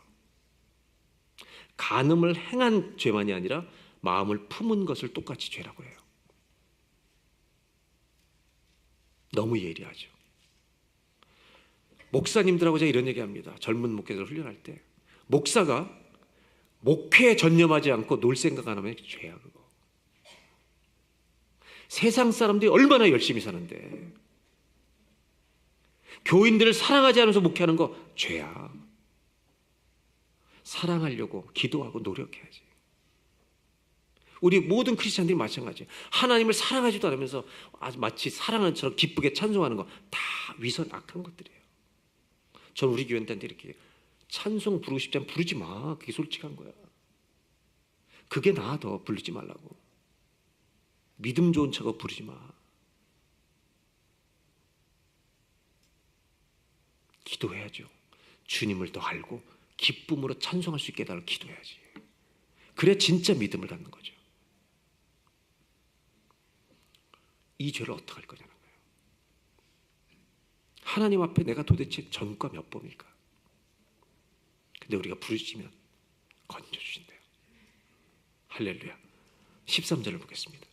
간음을 행한 죄만이 아니라 마음을 품은 것을 똑같이 죄라고 해요. 너무 예리하죠. 목사님들하고 제가 이런 얘기합니다. 젊은 목회자를 훈련할 때 목사가 목회에 전념하지 않고 놀 생각 안 하면 죄야 그거. 세상 사람들이 얼마나 열심히 사는데 교인들을 사랑하지 않으면서 목회하는 거 죄야. 사랑하려고 기도하고 노력해야지. 우리 모든 크리스찬들이 마찬가지예요. 하나님을 사랑하지도 않으면서 마치 사랑하는 처럼 기쁘게 찬송하는 거 다 위선 악한 것들이에요. 저는 우리 교회한테 이렇게 찬송 부르고 싶지 않으면 부르지 마. 그게 솔직한 거야. 그게 나아. 더 부르지 말라고. 믿음 좋은 척하고 부르지 마. 기도해야죠. 주님을 더 알고 기쁨으로 찬송할 수 있게 해달라고 기도해야지. 그래야 진짜 믿음을 갖는 거죠. 이 죄를 어떻게 할 거냐는 거예요. 하나님 앞에 내가 도대체 전과 몇 범일까? 근데 우리가 부르짖으면 건져주신대요. 할렐루야. 13절을 보겠습니다.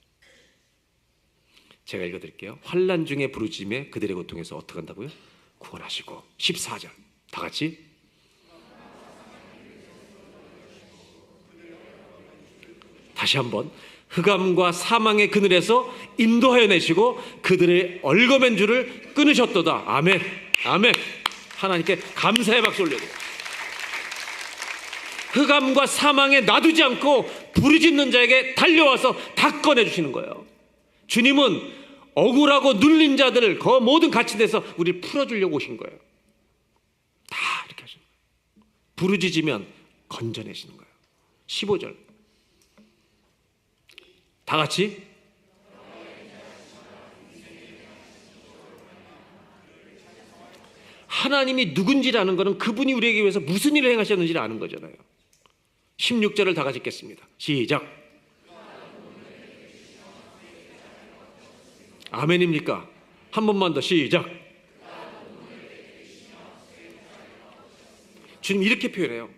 제가 읽어드릴게요. 환난 중에 부르짖음에 그들의 고통에서 어떻게 한다고요? 구원하시고. 14절 다 같이 다시 한번 흑암과 사망의 그늘에서 인도하여 내시고 그들의 얽어맨 줄을 끊으셨도다. 아멘. 아멘. 하나님께 감사의 박수 올려드려요. 흑암과 사망에 놔두지 않고 부르짖는 자에게 달려와서 다 꺼내주시는 거예요. 주님은 억울하고 눌린 자들을 그 모든 갇힌 데서 우리를 풀어주려고 오신 거예요. 다 이렇게 하시는 거예요. 부르짖으면 건져내시는 거예요. 15절 다 같이 하나님이 누군지를 아는 것은 그분이 우리에게 위해서 무슨 일을 행하셨는지를 아는 거잖아요. 16절을 다 같이 읽겠습니다. 시작. 아멘입니까? 한 번만 더 시작. 주님 이렇게 표현해요.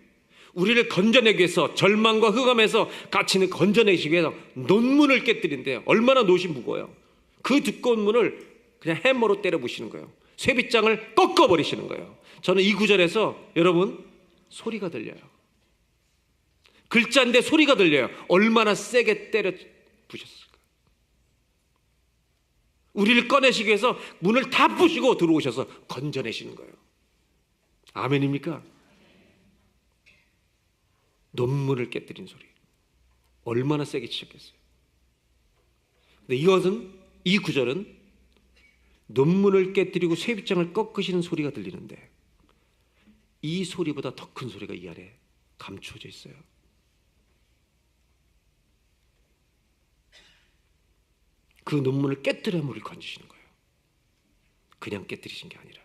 우리를 건져내기 위해서 절망과 흑암에서 갇히는 건져내기 위해서 논문을 깨뜨린대요. 얼마나 노시 무거워요. 그 두꺼운 문을 그냥 해머로 때려 부시는 거예요. 쇠빗장을 꺾어버리시는 거예요. 저는 이 구절에서 여러분 소리가 들려요. 글자인데 소리가 들려요. 얼마나 세게 때려 부셨을까. 우리를 꺼내시기 위해서 문을 다 부시고 들어오셔서 건져내시는 거예요. 아멘입니까? 논문을 깨뜨린 소리 얼마나 세게 치셨겠어요. 근데 이것은 이 구절은 논문을 깨뜨리고 쇠빗장을 꺾으시는 소리가 들리는데 이 소리보다 더 큰 소리가 이 안에 감추어져 있어요. 그 논문을 깨뜨려 물을 건지시는 거예요. 그냥 깨뜨리신 게 아니라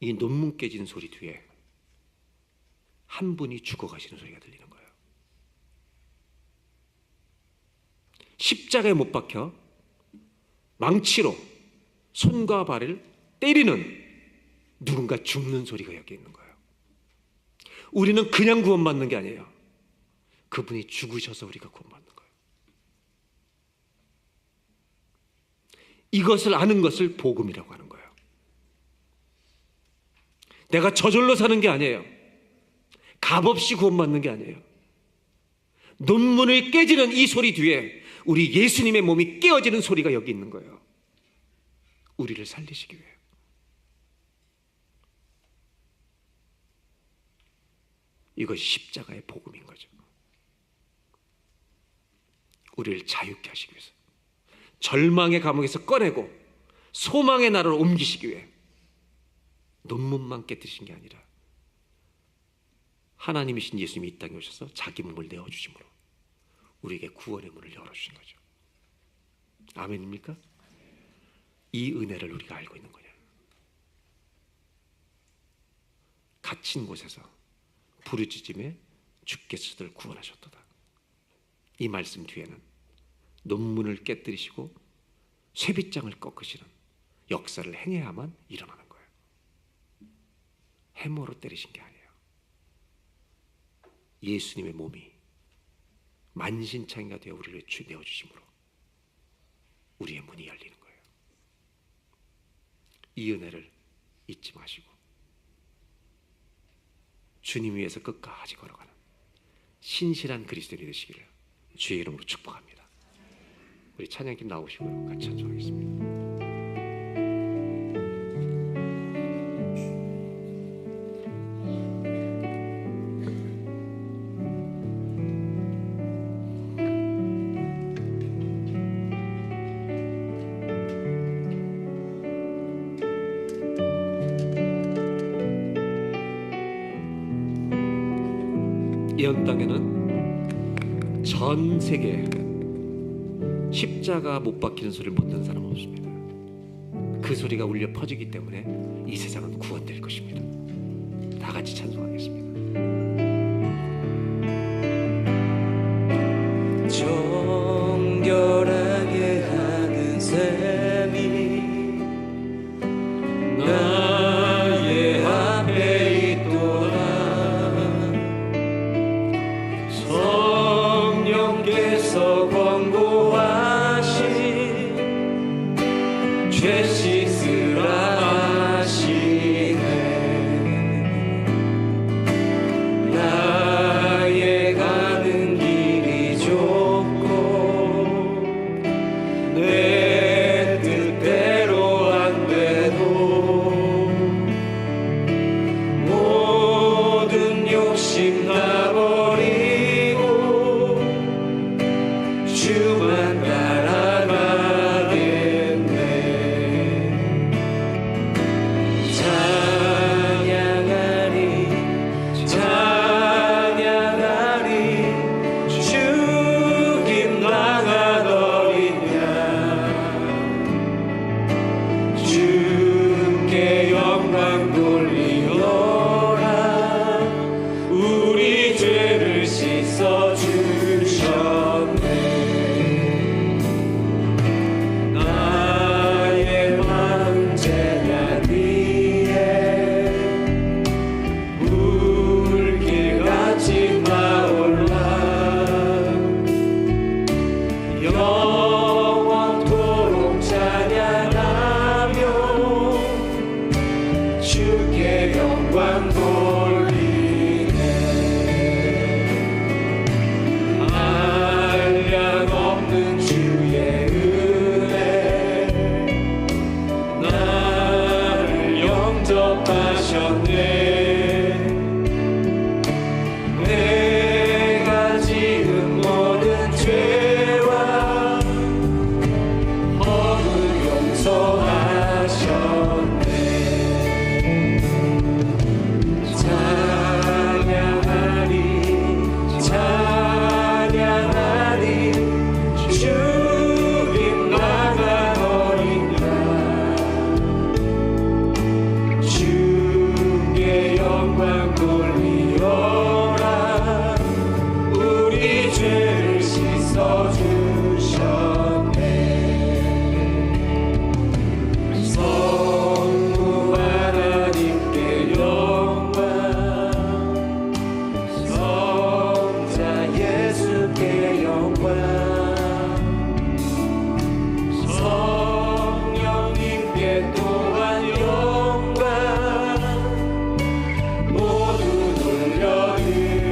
이 논문 깨지는 소리 뒤에 한 분이 죽어가시는 소리가 들리는 거예요. 십자가에 못 박혀 망치로 손과 발을 때리는 누군가 죽는 소리가 여기 있는 거예요. 우리는 그냥 구원받는 게 아니에요. 그분이 죽으셔서 우리가 구원받는 거예요. 이것을 아는 것을 복음이라고 하는 거예요. 내가 저절로 사는 게 아니에요. 값없이 구원받는 게 아니에요. 논문을 깨지는 이 소리 뒤에 우리 예수님의 몸이 깨어지는 소리가 여기 있는 거예요. 우리를 살리시기 위해. 이것이 십자가의 복음인 거죠. 우리를 자유케 하시기 위해서, 절망의 감옥에서 꺼내고 소망의 나라로 옮기시기 위해 논문만 깨뜨리신 게 아니라 하나님이신 예수님이 이 땅에 오셔서 자기 몸을 내어주심으로 우리에게 구원의 문을 열어주신 거죠. 아멘입니까? 이 은혜를 우리가 알고 있는 거냐. 갇힌 곳에서 부르짖음에 주께서들 구원하셨도다. 이 말씀 뒤에는 논문을 깨뜨리시고 쇠빗장을 꺾으시는 역사를 행해야만 일어나는 거예요. 해머로 때리신 게 아니에요. 예수님의 몸이 만신창이가 되어 우리를 내어주심으로 우리의 문이 열리는 거예요. 이 은혜를 잊지 마시고 주님 위해서 끝까지 걸어가는 신실한 그리스도인이 되시기를 주의 이름으로 축복합니다. 우리 찬양팀 나오시고요. 같이 찬송하겠습니다. 이 현 땅에는 전 세계에 십자가 못 박히는 소리를 못 듣는 사람은 없습니다. 그 소리가 울려 퍼지기 때문에 이 세상은 구원될 것입니다. 다 같이 찬송하겠습니다. 정결하게 하는 셈이 나의 앞에 있도다. 성령께서 권고하신 죄 씻으라 하시네. 우리 죄를 씻어주셨네. 성부 하나님께 영광, 성자 예수께 영광, 성령님께 또한 영광 모두 돌려드리세.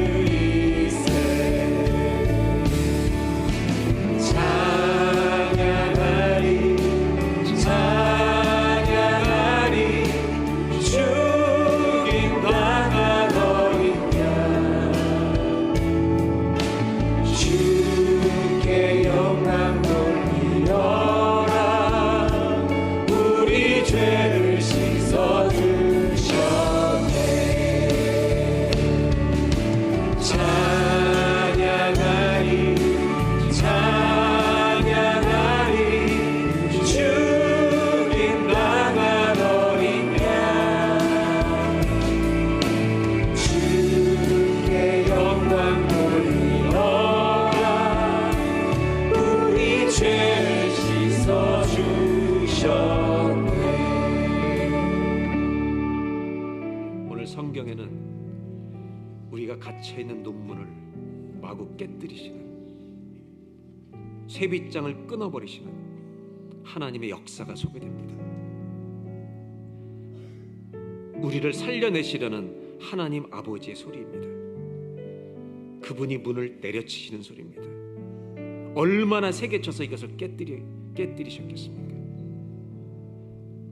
찬양하리 찬양하리 죽임당한 어린 양 주께 영광 돌리어라. 우리 죄를 씻어주셨네. 찬양하리 찬양하리 죽임당한 어린 양 주께 영광 돌리어라. 우리 죄를 씻어주셨네. 오늘 성경에는 우리가 갇혀 있는 논문을 마구 깨뜨리시는, 쇠빗장을 끊어버리시는 하나님의 역사가 소개됩니다. 우리를 살려내시려는 하나님 아버지의 소리입니다. 그분이 문을 내려치시는 소리입니다. 얼마나 세게 쳐서 이것을 깨뜨리셨겠습니까?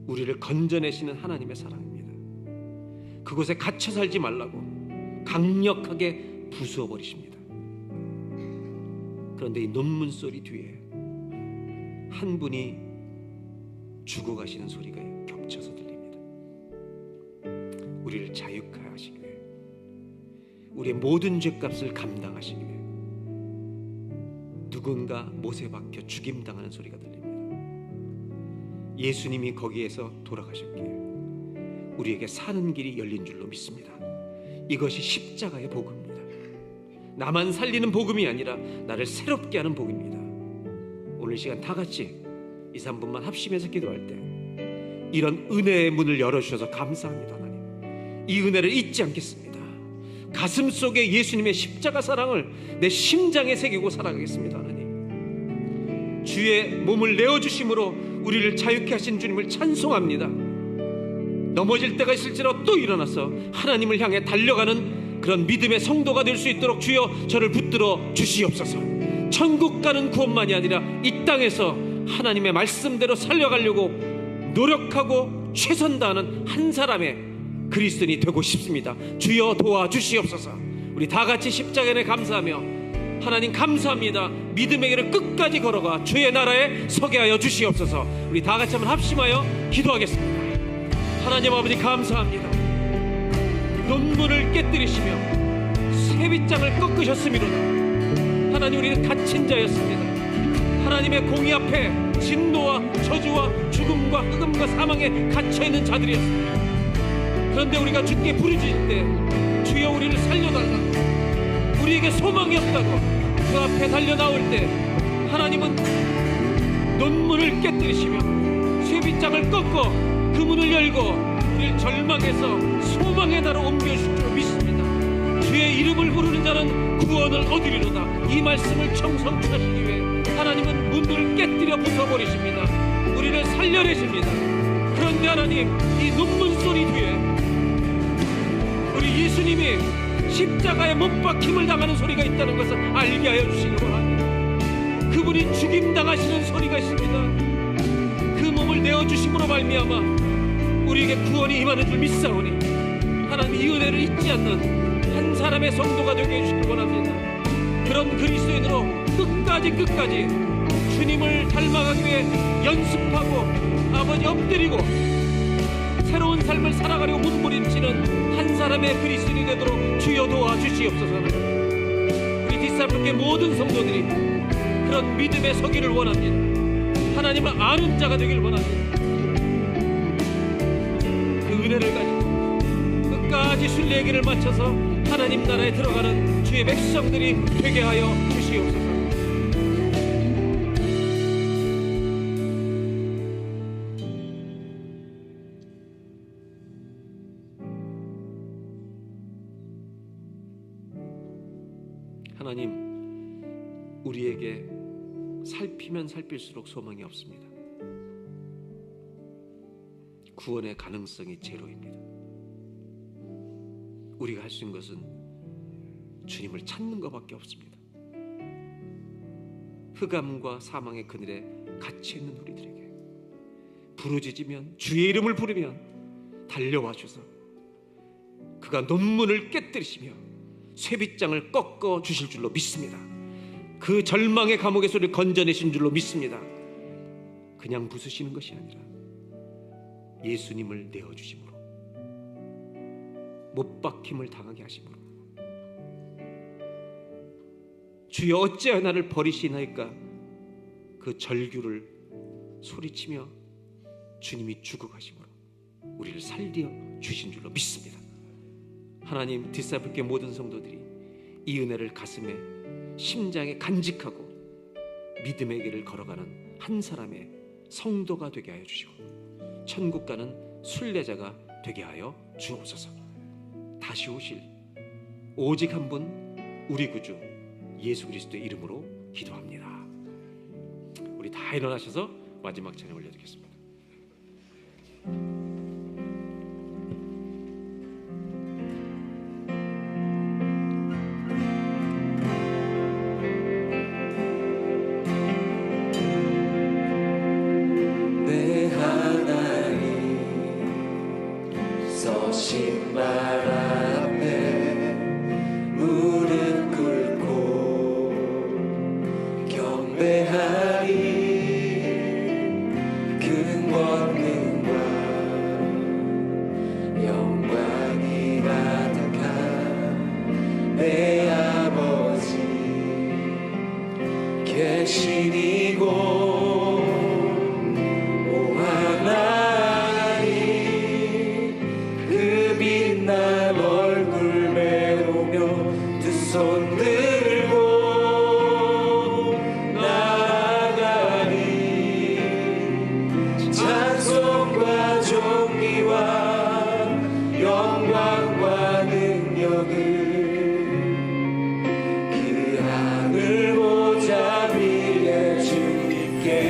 우리를 건져내시는 하나님의 사랑입니다. 그곳에 갇혀 살지 말라고 강력하게 부수어 버리십니다. 그런데 이 논문 소리 뒤에 한 분이 죽어가시는 소리가 겹쳐서 들립니다. 우리를 자유케 하시기 위해, 우리의 모든 죄값을 감당하시기 위해 누군가 못에 박혀 죽임당하는 소리가 들립니다. 예수님이 거기에서 돌아가셨기에 우리에게 사는 길이 열린 줄로 믿습니다. 이것이 십자가의 복음입니다. 나만 살리는 복음이 아니라 나를 새롭게 하는 복음입니다. 오늘 이 시간 다 같이 2, 3분만 합심해서 기도할 때 이런 은혜의 문을 열어주셔서 감사합니다. 하나님, 이 은혜를 잊지 않겠습니다. 가슴 속에 예수님의 십자가 사랑을 내 심장에 새기고 살아가겠습니다. 하나님, 주의 몸을 내어주심으로 우리를 자유케 하신 주님을 찬송합니다. 넘어질 때가 있을지라도 또 일어나서 하나님을 향해 달려가는 그런 믿음의 성도가 될 수 있도록 주여 저를 붙들어 주시옵소서. 천국 가는 구원만이 아니라 이 땅에서 하나님의 말씀대로 살려가려고 노력하고 최선 다하는 한 사람의 그리스도인이 되고 싶습니다. 주여 도와주시옵소서. 우리 다 같이 십자가에 대해 감사하며, 하나님 감사합니다. 믿음의 길을 끝까지 걸어가 주의 나라에 서게 하여 주시옵소서. 우리 다 같이 한번 합심하여 기도하겠습니다. 하나님 아버지 감사합니다. 논문을 깨뜨리시며 쇠빗장을 꺾으셨음이로다. 하나님, 우리는 갇힌 자였습니다. 하나님의 공의 앞에 진노와 저주와 죽음과 흑암과 사망에 갇혀있는 자들이었습니다. 그런데 우리가 주께 부르짖을 때 주여 우리를 살려달라고, 우리에게 소망이 없다고 그 앞에 달려나올 때 하나님은 논문을 깨뜨리시며 쇠빗장을 꺾어 그 문을 열고 우리를 절망에서 소망의 나라로 옮겨주실 줄 믿습니다. 주의 이름을 부르는 자는 구원을 얻으리로다. 이 말씀을 청성케 하시기 위해 하나님은 문들을 깨뜨려 부숴버리십니다. 우리를 살려내십니다. 그런데 하나님, 이 논문 소리 뒤에 우리 예수님이 십자가에 못 박힘을 당하는 소리가 있다는 것을 알게 하여 주시기 바랍니다. 그분이 죽임당하시는 소리가 있습니다. 그 몸을 내어주심으로 말미암아 우리에게 구원이 임하는 줄 믿사오니 하나님, 이 은혜를 잊지 않는 한 사람의 성도가 되게 해주시기 원합니다. 그런 그리스도인으로 끝까지 주님을 닮아가기 위해 연습하고 아버지 엎드리고 새로운 삶을 살아가려고 몸부림치는 한 사람의 그리스도인이 되도록 주여 도와주시옵소서. 우리 디사플께 모든 성도들이 그런 믿음의 서기를 원합니다. 하나님을 아는 자가 되길 원합니다. 그 은혜를 가지고 끝까지 순례의 길을 마쳐서 하나님 나라에 들어가는 주의 백성들이 되게 하여 주시옵소서. 하나님, 우리에게 살피면 살필수록 소망이 없습니다. 구원의 가능성이 제로입니다. 우리가 할 수 있는 것은 주님을 찾는 것밖에 없습니다. 흑암과 사망의 그늘에 갇혀 있는 우리들에게 부르짖으면, 주의 이름을 부르면 달려와 주서 그가 논문을 깨뜨리시며 쇠빗장을 꺾어 주실 줄로 믿습니다. 그 절망의 감옥에서 우리를 건져내신 줄로 믿습니다. 그냥 부수시는 것이 아니라 예수님을 내어주심으로, 못 박힘을 당하게 하심으로, 주여 어찌하여 나를 버리시나이까 그 절규를 소리치며 주님이 죽어가심으로 우리를 살려 주신 줄로 믿습니다. 하나님, 디사블교회 모든 성도들이 이 은혜를 가슴에, 심장에 간직하고 믿음의 길을 걸어가는 한 사람의 성도가 되게 하여 주시고 천국 가는 순례자가 되게 하여 주옵소서. 다시 오실 오직 한 분 우리 구주 예수 그리스도의 이름으로 기도합니다. 우리 다 일어나셔서 마지막 찬양 올려드리겠습니다. 내 하나님 서신 말 앞에 무릎 꿇고 경배하리. 큰 권능과 영광이 가득한 내 아버지 계신 이곳 손 들고 나아가리. 찬송과 존귀와 영광과 능력을 그 하늘 보좌 위에 주님께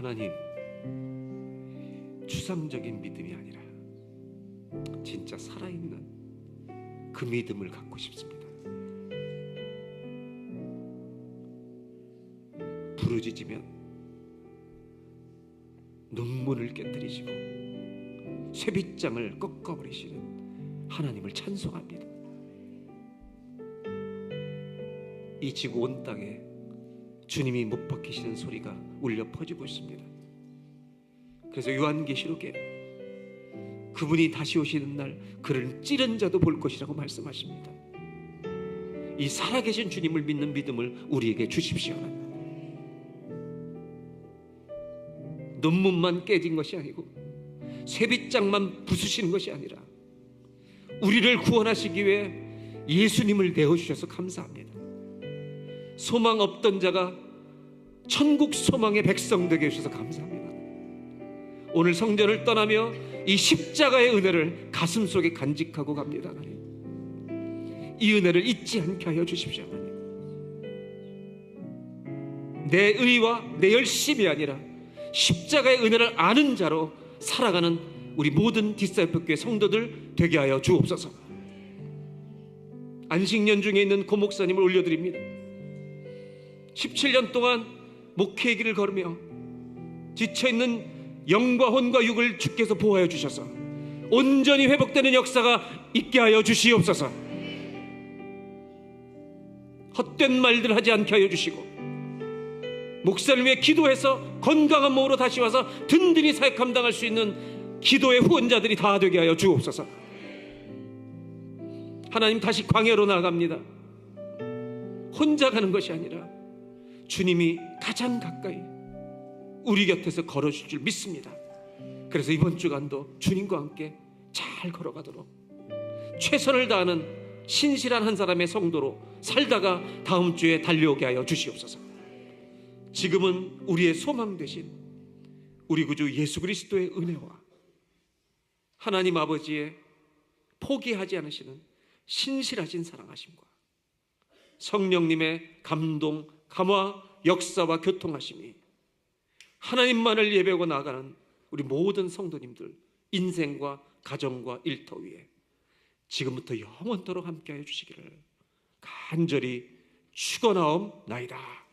하나님, 추상적인 믿음이 아니라 진짜 살아있는 그 믿음을 갖고 싶습니다. 부르짖으면 눈물을 깨뜨리시고 쇠빗장을 꺾어버리시는 하나님을 찬송합니다. 이 지구 온 땅에 주님이 못 박히시는 소리가 울려 퍼지고 있습니다. 그래서 요한계시록에 그분이 다시 오시는 날 그를 찌른 자도 볼 것이라고 말씀하십니다. 이 살아계신 주님을 믿는 믿음을 우리에게 주십시오. 논문만 깨진 것이 아니고 쇠빗장만 부수시는 것이 아니라 우리를 구원하시기 위해 예수님을 내어주셔서 감사합니다. 소망 없던 자가 천국 소망의 백성 되게 해주셔서 감사합니다. 오늘 성전을 떠나며 이 십자가의 은혜를 가슴속에 간직하고 갑니다. 하나님, 이 은혜를 잊지 않게 하여 주십시오. 하나님, 내 의와 내 열심이 아니라 십자가의 은혜를 아는 자로 살아가는 우리 모든 디사이플교회 성도들 되게 하여 주옵소서. 안식년 중에 있는 고 목사님을 올려드립니다. 17년 동안 목회의 길을 걸으며 지쳐있는 영과 혼과 육을 주께서 보호하여 주셔서 온전히 회복되는 역사가 있게 하여 주시옵소서. 헛된 말들 하지 않게 하여 주시고 목사를 위해 기도해서 건강한 몸으로 다시 와서 든든히 사역 감당할 수 있는 기도의 후원자들이 다 되게 하여 주옵소서. 하나님, 다시 광야로 나아갑니다. 혼자 가는 것이 아니라 주님이 가장 가까이 우리 곁에서 걸어줄 줄 믿습니다. 그래서 이번 주간도 주님과 함께 잘 걸어가도록 최선을 다하는 신실한 한 사람의 성도로 살다가 다음 주에 달려오게 하여 주시옵소서. 지금은 우리의 소망 되신 우리 구주 예수 그리스도의 은혜와 하나님 아버지의 포기하지 않으시는 신실하신 사랑하심과 성령님의 감동, 감화, 역사와 교통하심이 하나님만을 예배하고 나아가는 우리 모든 성도님들 인생과 가정과 일터 위에 지금부터 영원토록 함께하여 주시기를 간절히 축원하옵나이다.